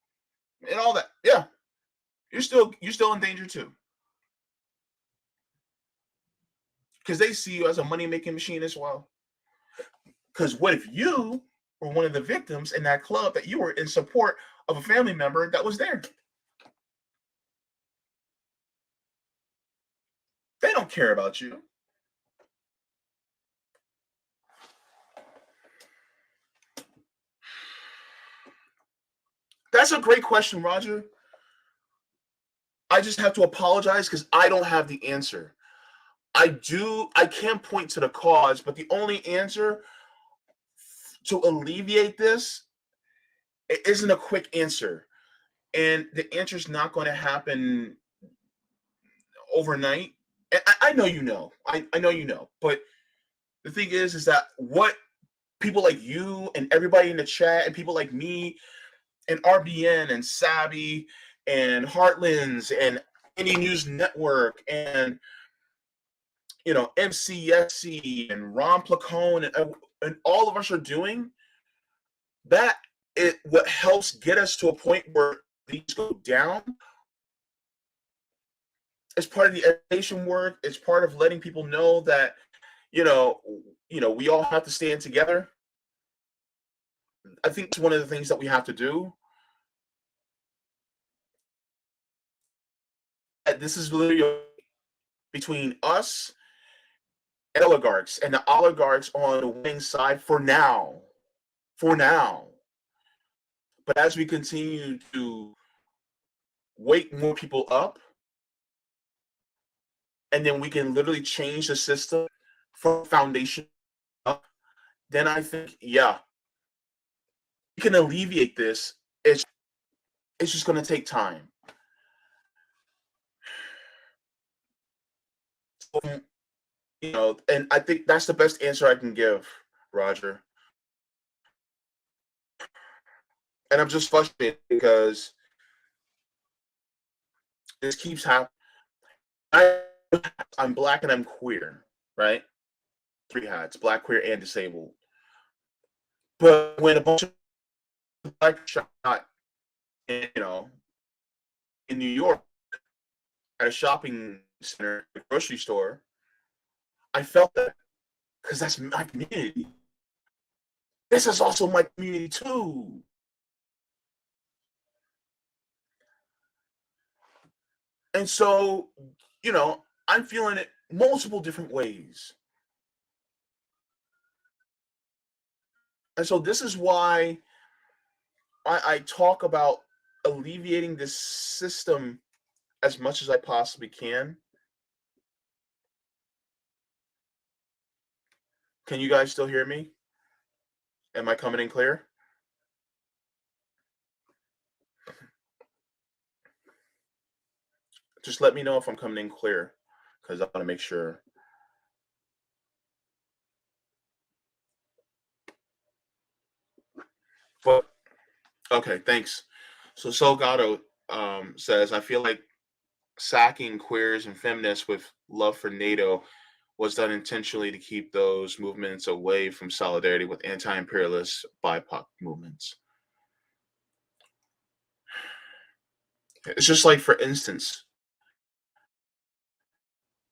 and all that. Yeah, you're still in danger too. Because they see you as a money-making machine as well. Because what if you were one of the victims in that club that you were in support of a family member that was there? They don't care about you. That's a great question, Roger. I just have to apologize because I don't have the answer. I can't point to the cause, but the only answer to alleviate this, it isn't a quick answer. And the answer is not going to happen overnight. And I know you know. I know you know. But the thing is that what people like you and everybody in the chat and people like me and RBN and Savvy and Heartlands and Indie News Network and MCSC and Ron Placone and all of us are doing, that is what helps get us to a point where these go down. It's part of the education work. It's part of letting people know that, we all have to stand together. I think it's one of the things that we have to do. This is literally between us and oligarchs, and the oligarchs on the winning side for now. For now. But as we continue to wake more people up, and then we can literally change the system from foundation up, then I think, yeah, we can alleviate this. It's just going to take time. So, and I think that's the best answer I can give, Roger. And I'm just frustrated because this keeps happening. I'm black and I'm queer, right? 3 hats: black, queer, and disabled. But when a bunch of black shot in, in New York at a shopping center, a grocery store, I felt that because that's my community. This is also my community too. And so, I'm feeling it multiple different ways. And so this is why I talk about alleviating this system as much as I possibly can. Can you guys still hear me? Am I coming in clear? Just let me know if I'm coming in clear, because I want to make sure. But okay, thanks. So Salgado says, I feel like sacking queers and feminists with love for NATO was done intentionally to keep those movements away from solidarity with anti-imperialist BIPOC movements. It's just like, for instance,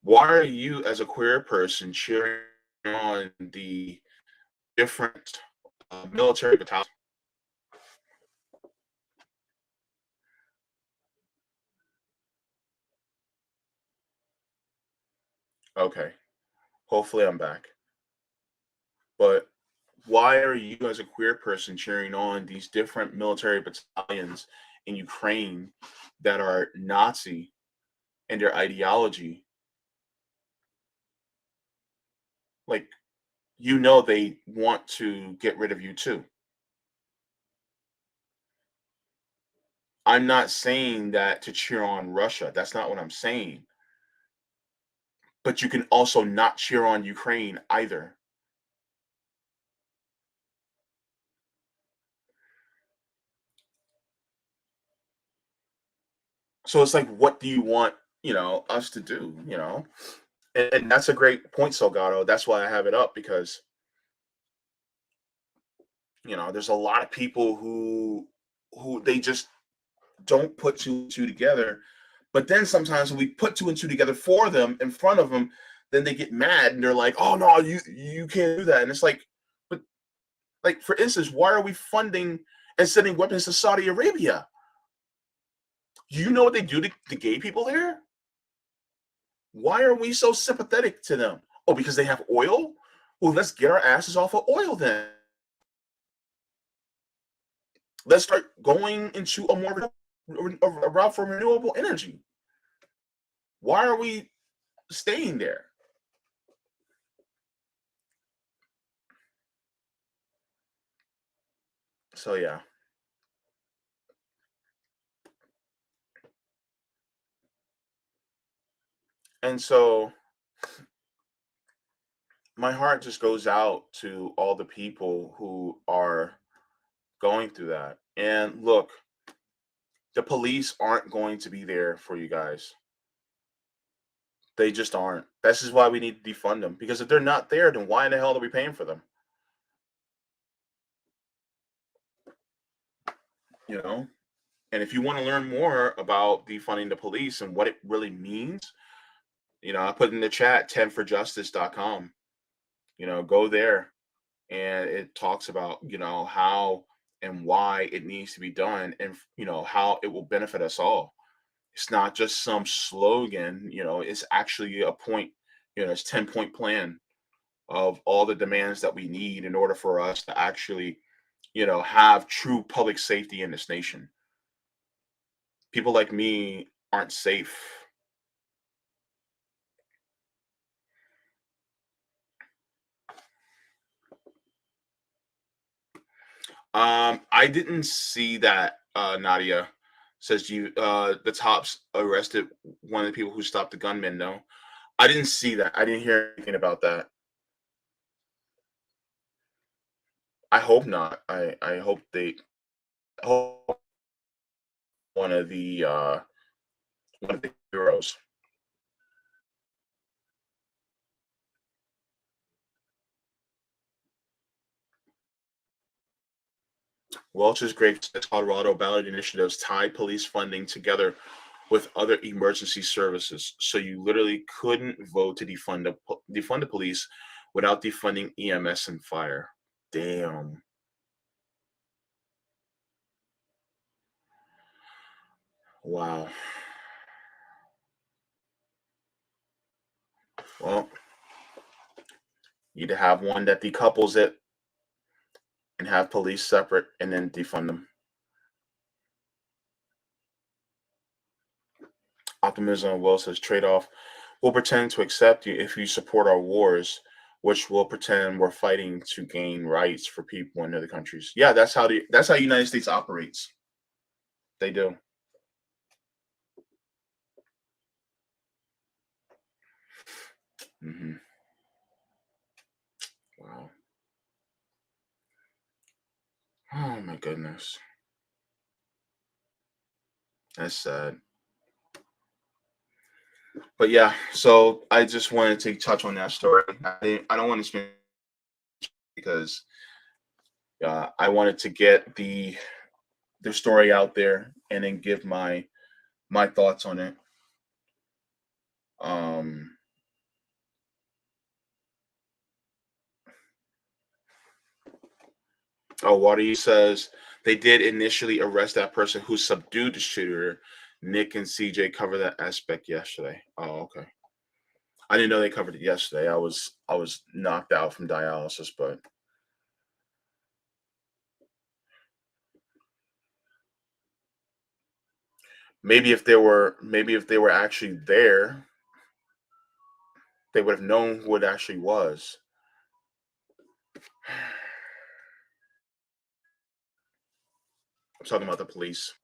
why are you as a queer person cheering on the different military battalions? Okay, hopefully I'm back. But why are you as a queer person cheering on these different military battalions in Ukraine that are Nazi in their ideology? Like, they want to get rid of you too. I'm not saying that to cheer on Russia. That's not what I'm saying. But you can also not cheer on Ukraine either. So it's like, what do you want, us to do, And that's a great point, Salgado. That's why I have it up, because, there's a lot of people who they just don't put two and two together. But then sometimes when we put two and two together for them in front of them, then they get mad and they're like, "Oh no, you can't do that." And it's like, but like, for instance, why are we funding and sending weapons to Saudi Arabia? You know what they do to gay people there? Why are we so sympathetic to them? Oh, because they have oil? Well, let's get our asses off of oil then. Let's start going into a route for renewable energy. Why are we staying there? So yeah. And so my heart just goes out to all the people who are going through that. And look, the police aren't going to be there for you guys. They just aren't. This is why we need to defund them. Because if they're not there, then why in the hell are we paying for them? You know? And if you want to learn more about defunding the police and what it really means, I put in the chat 10forjustice.com. Go there and it talks about, how and why it needs to be done, and how it will benefit us all. It's not just some slogan, it's actually a point, it's 10-point plan of all the demands that we need in order for us to actually, have true public safety in this nation. People like me aren't safe. I didn't see that. Nadia says you the cops arrested one of the people who stopped the gunman. No, I didn't see that. I didn't hear anything about that. I hope not. I hope they I hope one of the heroes. Welch's Grape says Colorado ballot initiatives tie police funding together with other emergency services. So you literally couldn't vote to defund the police without defunding EMS and fire. Damn. Wow. Well, you to have one that decouples it and have police separate and then defund them. Optimism Will says trade off. We'll pretend to accept you if you support our wars, which will pretend we're fighting to gain rights for people in other countries. Yeah, that's how the United States operates. They do. Hmm. Wow. Oh my goodness. That's sad. But yeah, so I just wanted to touch on that story. I don't want to spend because I wanted to get the story out there and then give my thoughts on it. Um, Wadi says they did initially arrest that person who subdued the shooter. Nick and CJ covered that aspect yesterday. Oh, okay. I didn't know they covered it yesterday. I was knocked out from dialysis, but maybe if they were actually there, they would have known who it actually was. I'm talking about the police.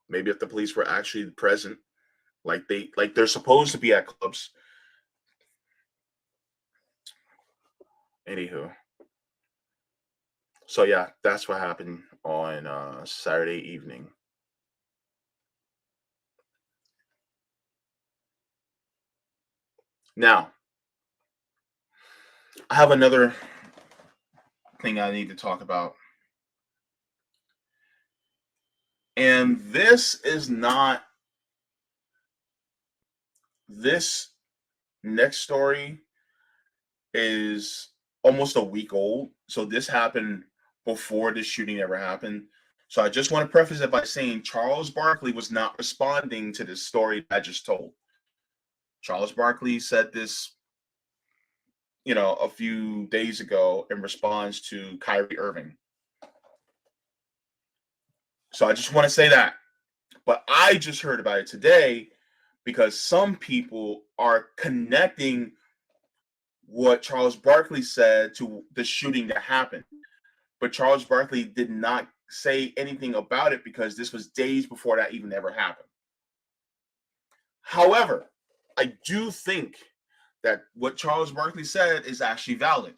Maybe if the police were actually present, like they're supposed to be at clubs. Anywho, so yeah, that's what happened on Saturday evening. Now, I have another thing I need to talk about, and this next story is almost a week old. So this happened before this shooting ever happened. So I just want to preface it by saying Charles Barkley was not responding to this story I just told. Charles Barkley said this, a few days ago in response to Kyrie Irving. So I just want to say that. But I just heard about it today because some people are connecting what Charles Barkley said to the shooting that happened. But Charles Barkley did not say anything about it because this was days before that even ever happened. However, I do think that what Charles Barkley said is actually valid.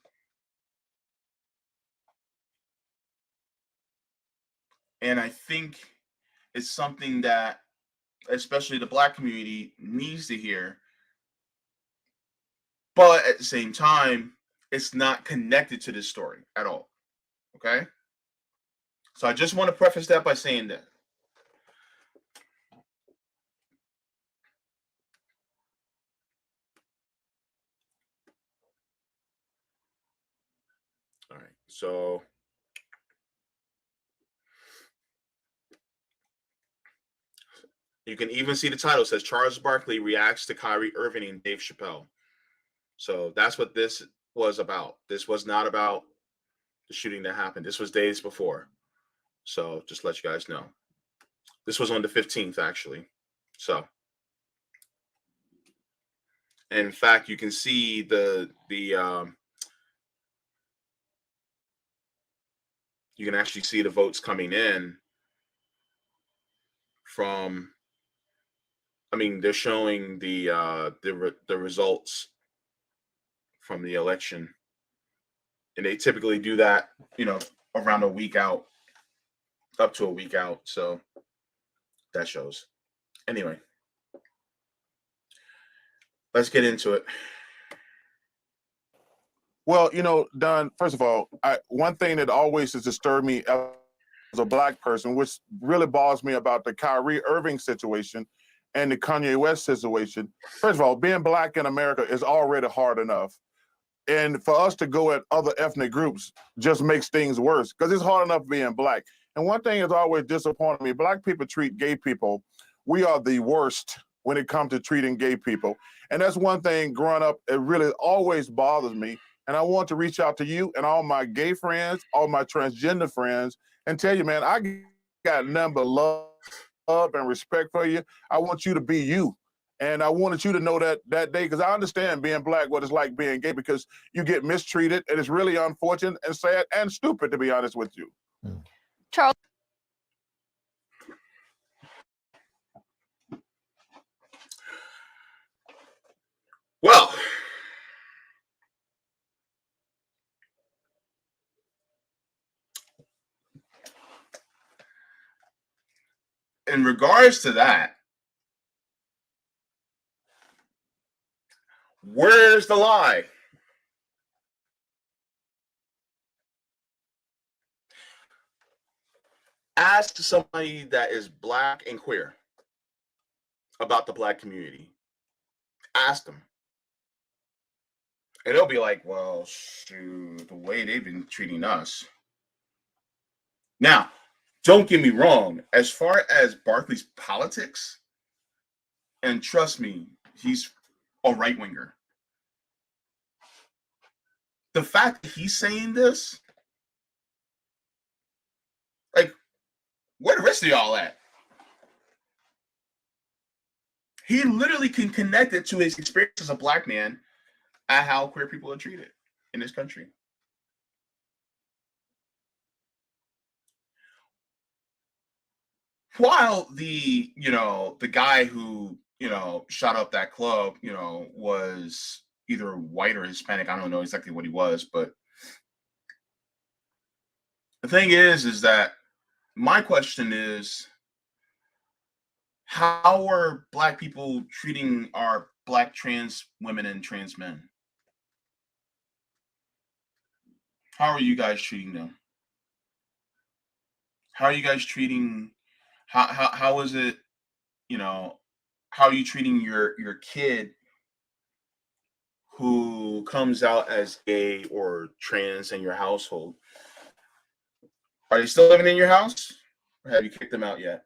And I think it's something that especially the black community needs to hear. But at the same time, it's not connected to this story at all. Okay? So I just want to preface that by saying that. All right. So you can even see the title says Charles Barkley reacts to Kyrie Irving and Dave Chappelle. So that's what this was about. This was not about the shooting that happened. This was days before. So just let you guys know. This was on the 15th, actually. So in fact, you can see you can actually see the votes coming in from. I mean, they're showing the results from the election, and they typically do that, around a week out, up to a week out. So that shows. Anyway, let's get into it. Well, Don, first of all, one thing that always has disturbed me as a Black person, which really bothers me about the Kyrie Irving situation and the Kanye West situation. First of all, being Black in America is already hard enough. And for us to go at other ethnic groups just makes things worse because it's hard enough being Black. And one thing has always disappointed me, Black people treat gay people, we are the worst when it comes to treating gay people. And that's one thing growing up, it really always bothers me. And I want to reach out to you and all my gay friends, all my transgender friends, and tell you, man, I got nothing but love and respect for you. I want you to be you. And I wanted you to know that day, because I understand being Black, what it's like being gay, because you get mistreated, and it's really unfortunate and sad and stupid, to be honest with you. Charles. Well, in regards to that, where's the lie? Ask somebody that is Black and queer about the Black community. Ask them. And they'll be like, well, shoot, the way they've been treating us. Now, don't get me wrong. As far as Barkley's politics, and trust me, he's a right-winger. The fact that he's saying this, like, where the rest of y'all at? He literally can connect it to his experience as a Black man at how queer people are treated in this country. While the guy who, shot up that club, was either white or Hispanic. I don't know exactly what he was, but the thing is that my question is, how are Black people treating our Black trans women and trans men? How are you guys treating them? How are you guys treating, how is it, how are you treating your kid who comes out as gay or trans in your household? Are they still living in your house, or have you kicked them out yet?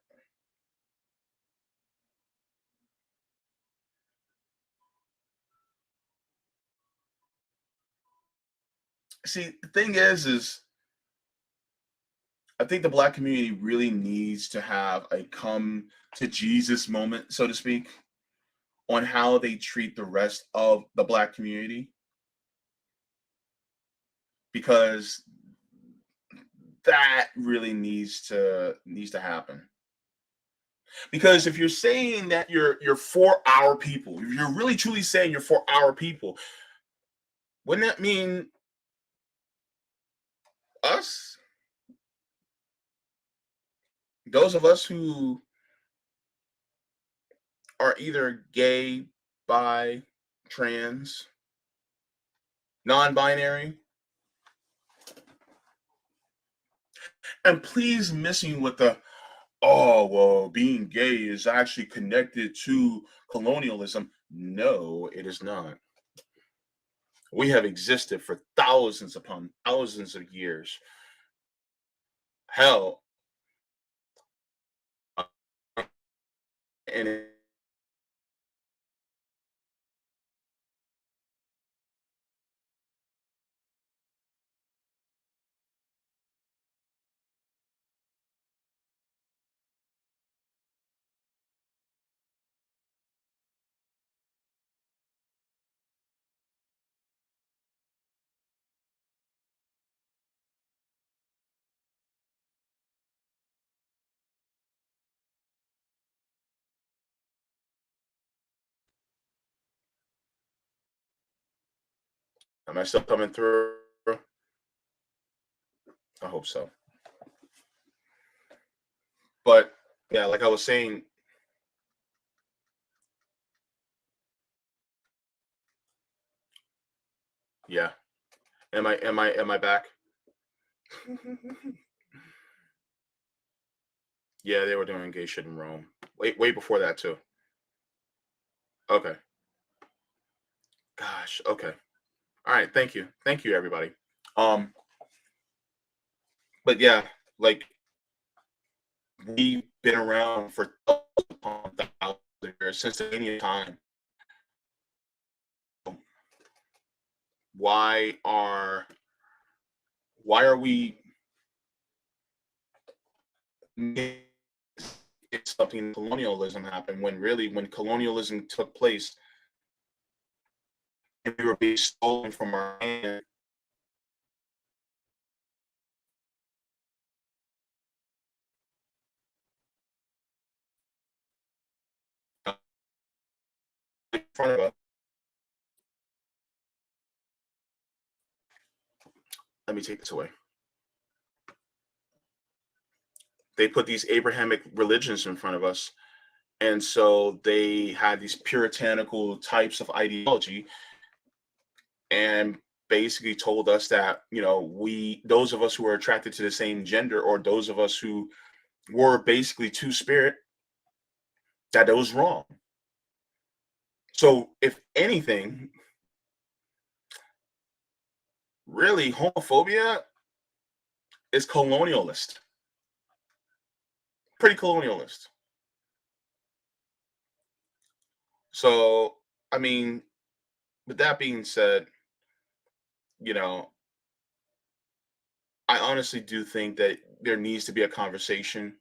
See, the thing is I think the Black community really needs to have a come to Jesus moment, so to speak, on how they treat the rest of the Black community, because that really needs to happen. Because if you're saying that you're for our people, if you're really truly saying you're for our people, wouldn't that mean us? Those of us who are either gay, bi, trans, non-binary, and please missing with the, oh, well, being gay is actually connected to colonialism. No, it is not. We have existed for thousands upon thousands of years. Hell, uh, and am I still coming through? I hope so. But yeah, like I was saying, yeah. Am I back? Yeah, they were doing gay shit in Rome. Way before that too. Okay. Gosh. Okay. All right. Thank you, everybody. Um, but yeah, like we've been around for thousands upon thousands of years since the beginning of time. Why are why are we making it something colonialism happened when really when colonialism took place and we were being stolen from our land in front of us. Let me take this away. They put these Abrahamic religions in front of us. And so they had these puritanical types of ideology and basically told us that, those of us who are attracted to the same gender or those of us who were basically two spirit, that it was wrong. So if anything, really homophobia is colonialist, pretty colonialist. So, I mean, with that being said, you know, I honestly do think that there needs to be a conversation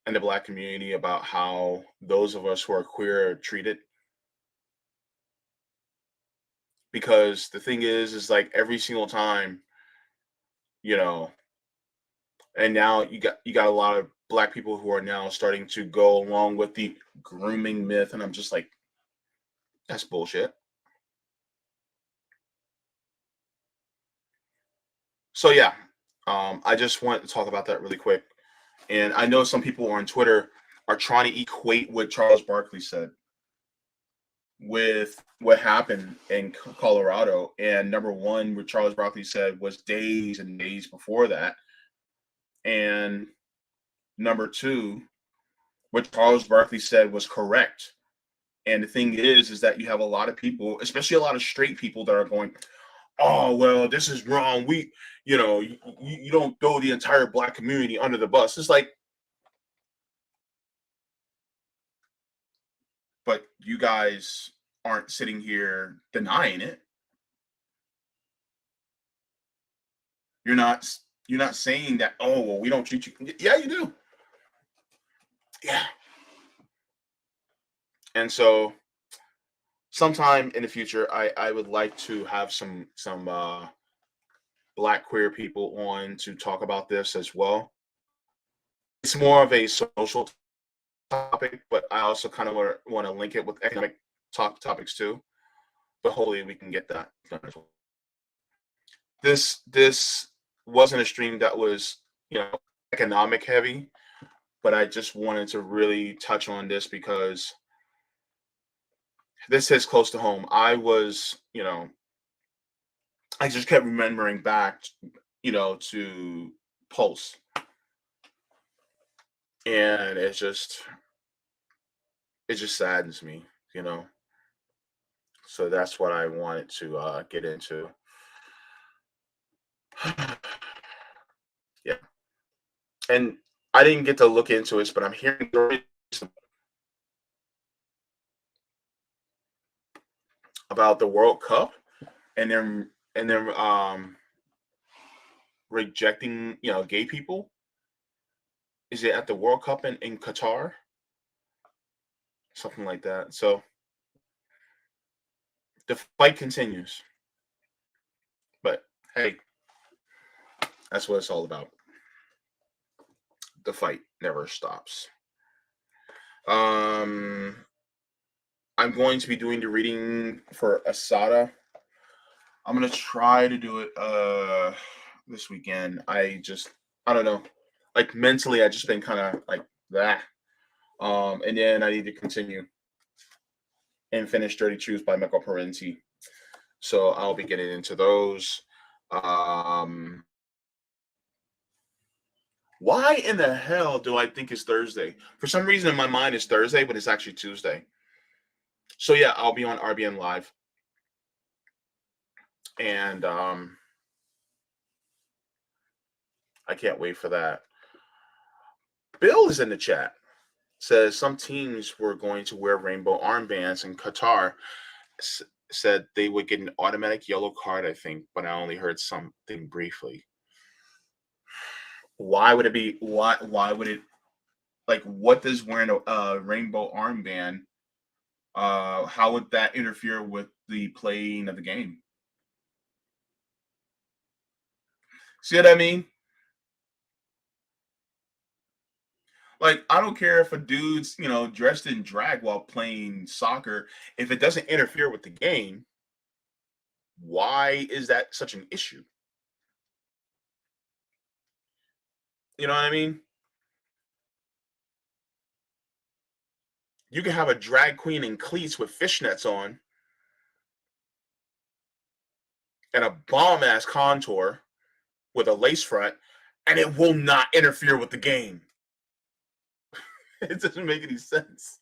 in the Black community about how those of us who are queer are treated. Because the thing is like every single time, you know, and now you got a lot of Black people who are now starting to go along with the grooming myth, and I'm just like, that's bullshit. So yeah, I just wanted to talk about that really quick. And I know some people on Twitter are trying to equate what Charles Barkley said with what happened in Colorado. And number one, what Charles Barkley said was days and days before that. And number two, what Charles Barkley said was correct. And the thing is that you have a lot of people, especially a lot of straight people, that are going, "Oh, well, this is wrong. You don't throw the entire Black community under the bus." It's like, but you guys aren't sitting here denying it. You're not. You're not saying that. Oh, well, we don't treat you. Yeah, you do. Yeah. And so, sometime in the future, I would like to have some Black queer people on to talk about this as well. It's more of a social topic, but I also kind of want to link it with economic topics too. But hopefully, we can get that done as well. This wasn't a stream that was economic heavy, but I just wanted to really touch on this because this hits close to home. I just kept remembering back, to Pulse, and it just saddens me, you know. So that's what I wanted to get into. Yeah, and I didn't get to look into it, but I'm hearing about the World Cup and then rejecting gay people. Is it at the World Cup in Qatar? Something like that. So the fight continues. But hey, that's what it's all about. The fight never stops. Um, I'm going to be doing the reading for Asada. I'm gonna try to do it this weekend. I don't know. Like mentally I just been kind of like that. And then I need to continue and finish Dirty Truths by Michael Parenti. So I'll be getting into those. Um Why in the hell do I think it's Thursday? For some reason in my mind it's Thursday, but it's actually Tuesday. So yeah, I'll be on RBN Live. And I can't wait for that. Bill is in the chat. Says some teams were going to wear rainbow armbands in Qatar. Said they would get an automatic yellow card, I think, but I only heard something briefly. Why would it be? Why would it? Like, what does wearing a rainbow armband? How would that interfere with the playing of the game? See what I mean? Like, I don't care if a dude's, dressed in drag while playing soccer. If it doesn't interfere with the game, why is that such an issue? You know what I mean? You can have a drag queen in cleats with fishnets on and a bomb ass contour with a lace front, and it will not interfere with the game. It doesn't make any sense.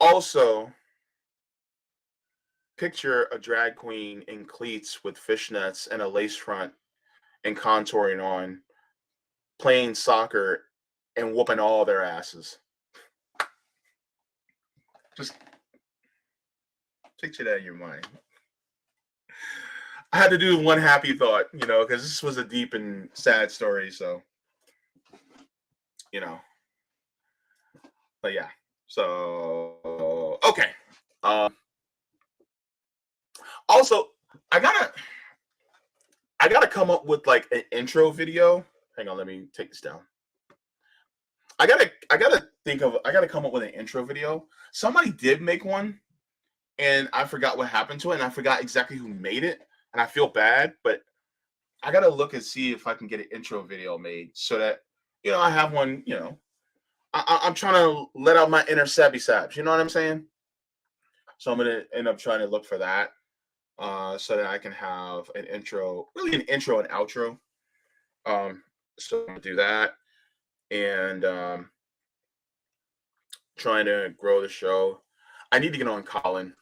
Also, picture a drag queen in cleats with fishnets and a lace front and contouring on, playing soccer and whooping all their asses. Just picture that in your mind. I had to do one happy thought, because this was a deep and sad story. So, but yeah. So okay. Also, I gotta come up with like an intro video. Hang on, let me take this down. I gotta come up with an intro video. Somebody did make one, and I forgot what happened to it, and I forgot exactly who made it, and I feel bad, but I gotta look and see if I can get an intro video made so that I have one. I'm trying to let out my inner Sabby Sabs. You know what I'm saying? So I'm gonna end up trying to look for that, so that I can have an intro, really an intro and outro. So I'm gonna do that, and trying to grow the show. I need to get on Colin.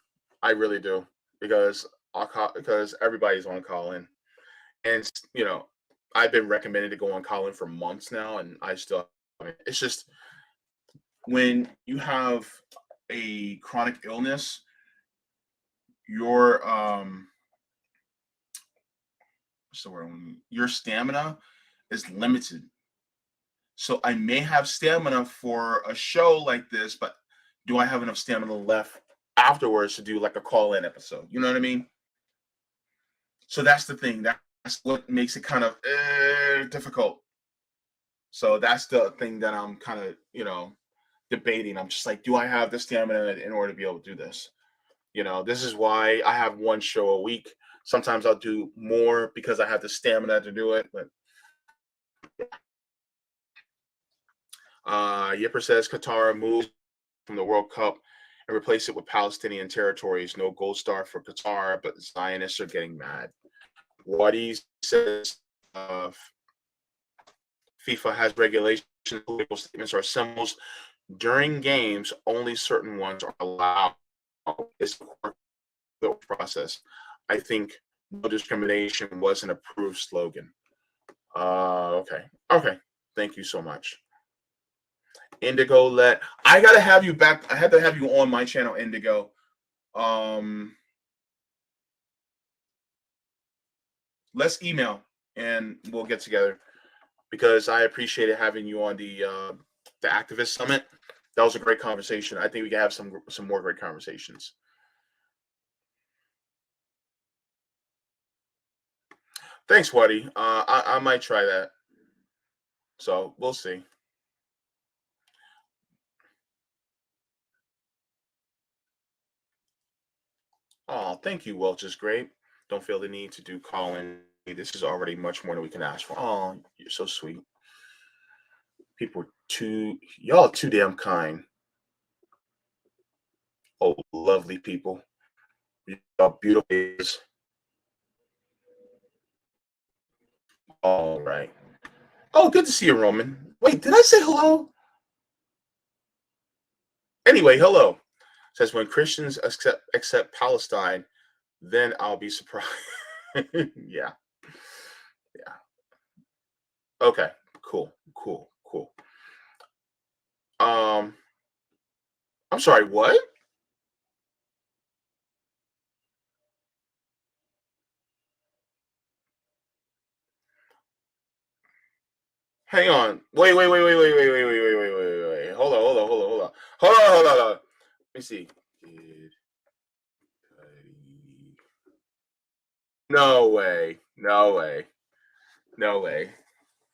I really do, because because everybody's on Colin, and I've been recommended to go on Colin for months now, and I still. It's just when you have a chronic illness, your what's the word? Your stamina is limited. So I may have stamina for a show like this, but do I have enough stamina left afterwards to do like a call-in episode? You know what I mean? So that's the thing. That's what makes it kind of difficult. So that's the thing that I'm kind of, debating. I'm just like, do I have the stamina in order to be able to do this? This is why I have one show a week. Sometimes I'll do more because I have the stamina to do it. But Yipper says Qatar moves from the World Cup and replace it with Palestinian territories. No gold star for Qatar, but the Zionists are getting mad. Wadi says FIFA has regulations, political statements, or symbols During games, only certain ones are allowed. It's the process. I think no discrimination was an approved slogan. Okay. Okay. Thank you so much. Indigo, I gotta have you back. I had to have you on my channel, Indigo. Let's email and we'll get together because I appreciated having you on the activist summit. That was a great conversation. I think we can have some more great conversations. Thanks, Waddy. I might try that. So we'll see. Oh, thank you, Welch is great. Don't feel the need to do call-in. This is already much more than we can ask for. Oh, you're so sweet. People are y'all too damn kind. Oh, lovely people. Y'all beautiful. All right. Oh, good to see you, Roman. Wait, did I say hello? Anyway, hello. Says when Christians accept Palestine, then I'll be surprised. Yeah. Yeah. Okay. Cool. I'm sorry, what? Hang on. Wait. Hold on. Let me see. No way.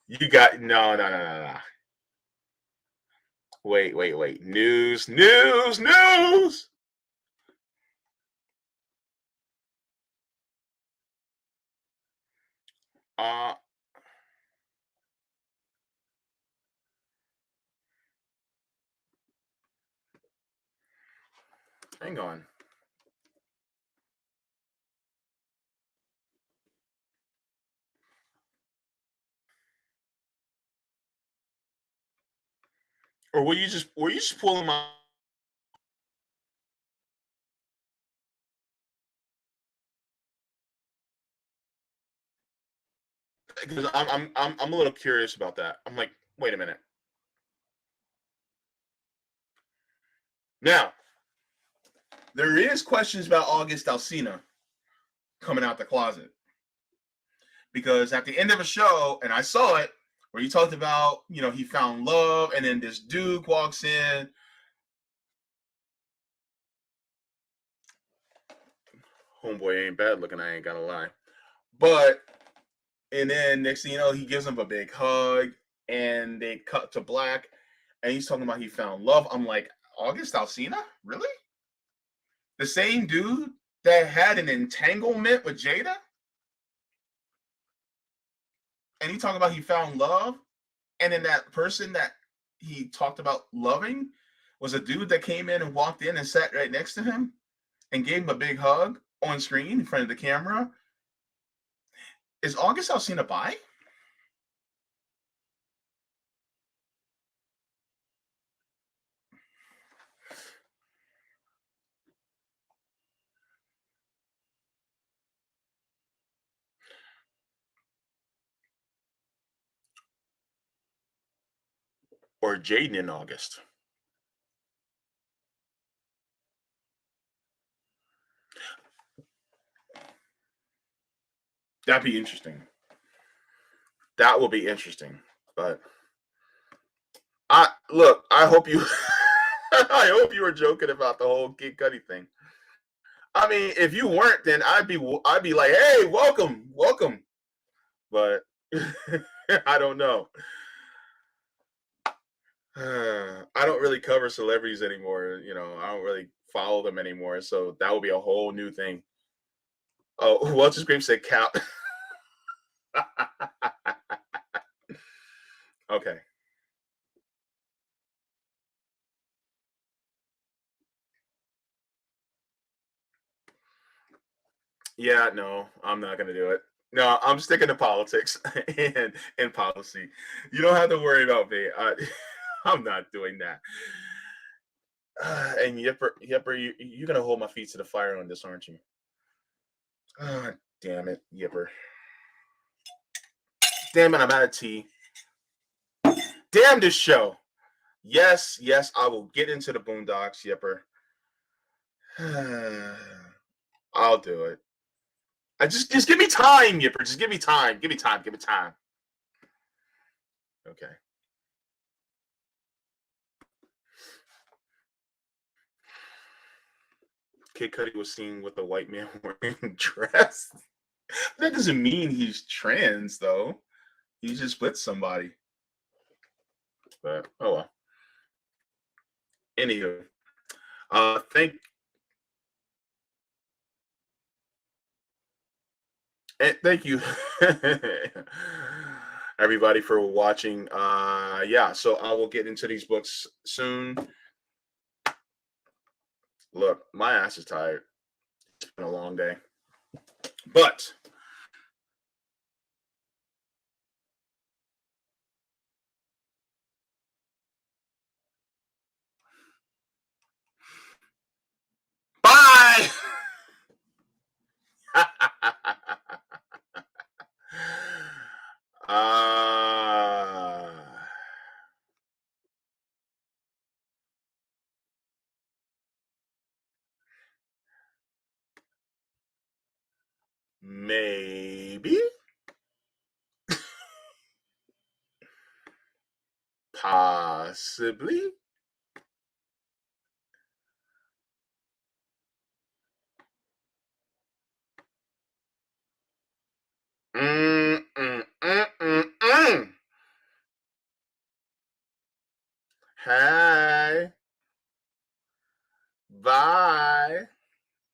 You got no. Wait. News. Uh Hang on. Or were you just pulling my because I'm a little curious about that. I'm like, wait a minute. Now, there is questions about August Alsina coming out the closet. Because at the end of a show, and I saw it, where he talked about, he found love, and then this dude walks in. Homeboy ain't bad looking, I ain't gonna lie. But, and then next thing you know, he gives him a big hug, and they cut to black, and he's talking about he found love. I'm like, August Alsina? Really? The same dude that had an entanglement with Jada? And he talking about he found love? And then that person that he talked about loving was a dude that came in and walked in and sat right next to him and gave him a big hug on screen in front of the camera. Is August Alsina bi? Or Jaden in August? That'd be interesting. That will be interesting. But I hope you I hope you were joking about the whole Kid Cudi thing. I mean, if you weren't, then I'd be like, hey, welcome. But I don't know. I don't really cover celebrities anymore. I don't really follow them anymore. So that would be a whole new thing. Oh, Welch's Grape said Cap. Okay. Yeah, no, I'm not going to do it. No, I'm sticking to politics and policy. You don't have to worry about me. I'm not doing that. And Yipper, you're gonna hold my feet to the fire on this, aren't you? Ah, damn it, Yipper. Damn it, I'm out of tea. Damn this show. Yes, I will get into the Boondocks, Yipper. I'll do it. I just give me time, Yipper. Just give me time. Give me time. Give me time. Okay. Kid Cudi was seen with a white man wearing a dress. That doesn't mean he's trans, though. He just with somebody. But oh well. Anywho, thank you everybody for watching. Yeah, so I will get into these books soon. Look, my ass is tired. It's been a long day. But bye. uh Maybe. Possibly. Mm, mm.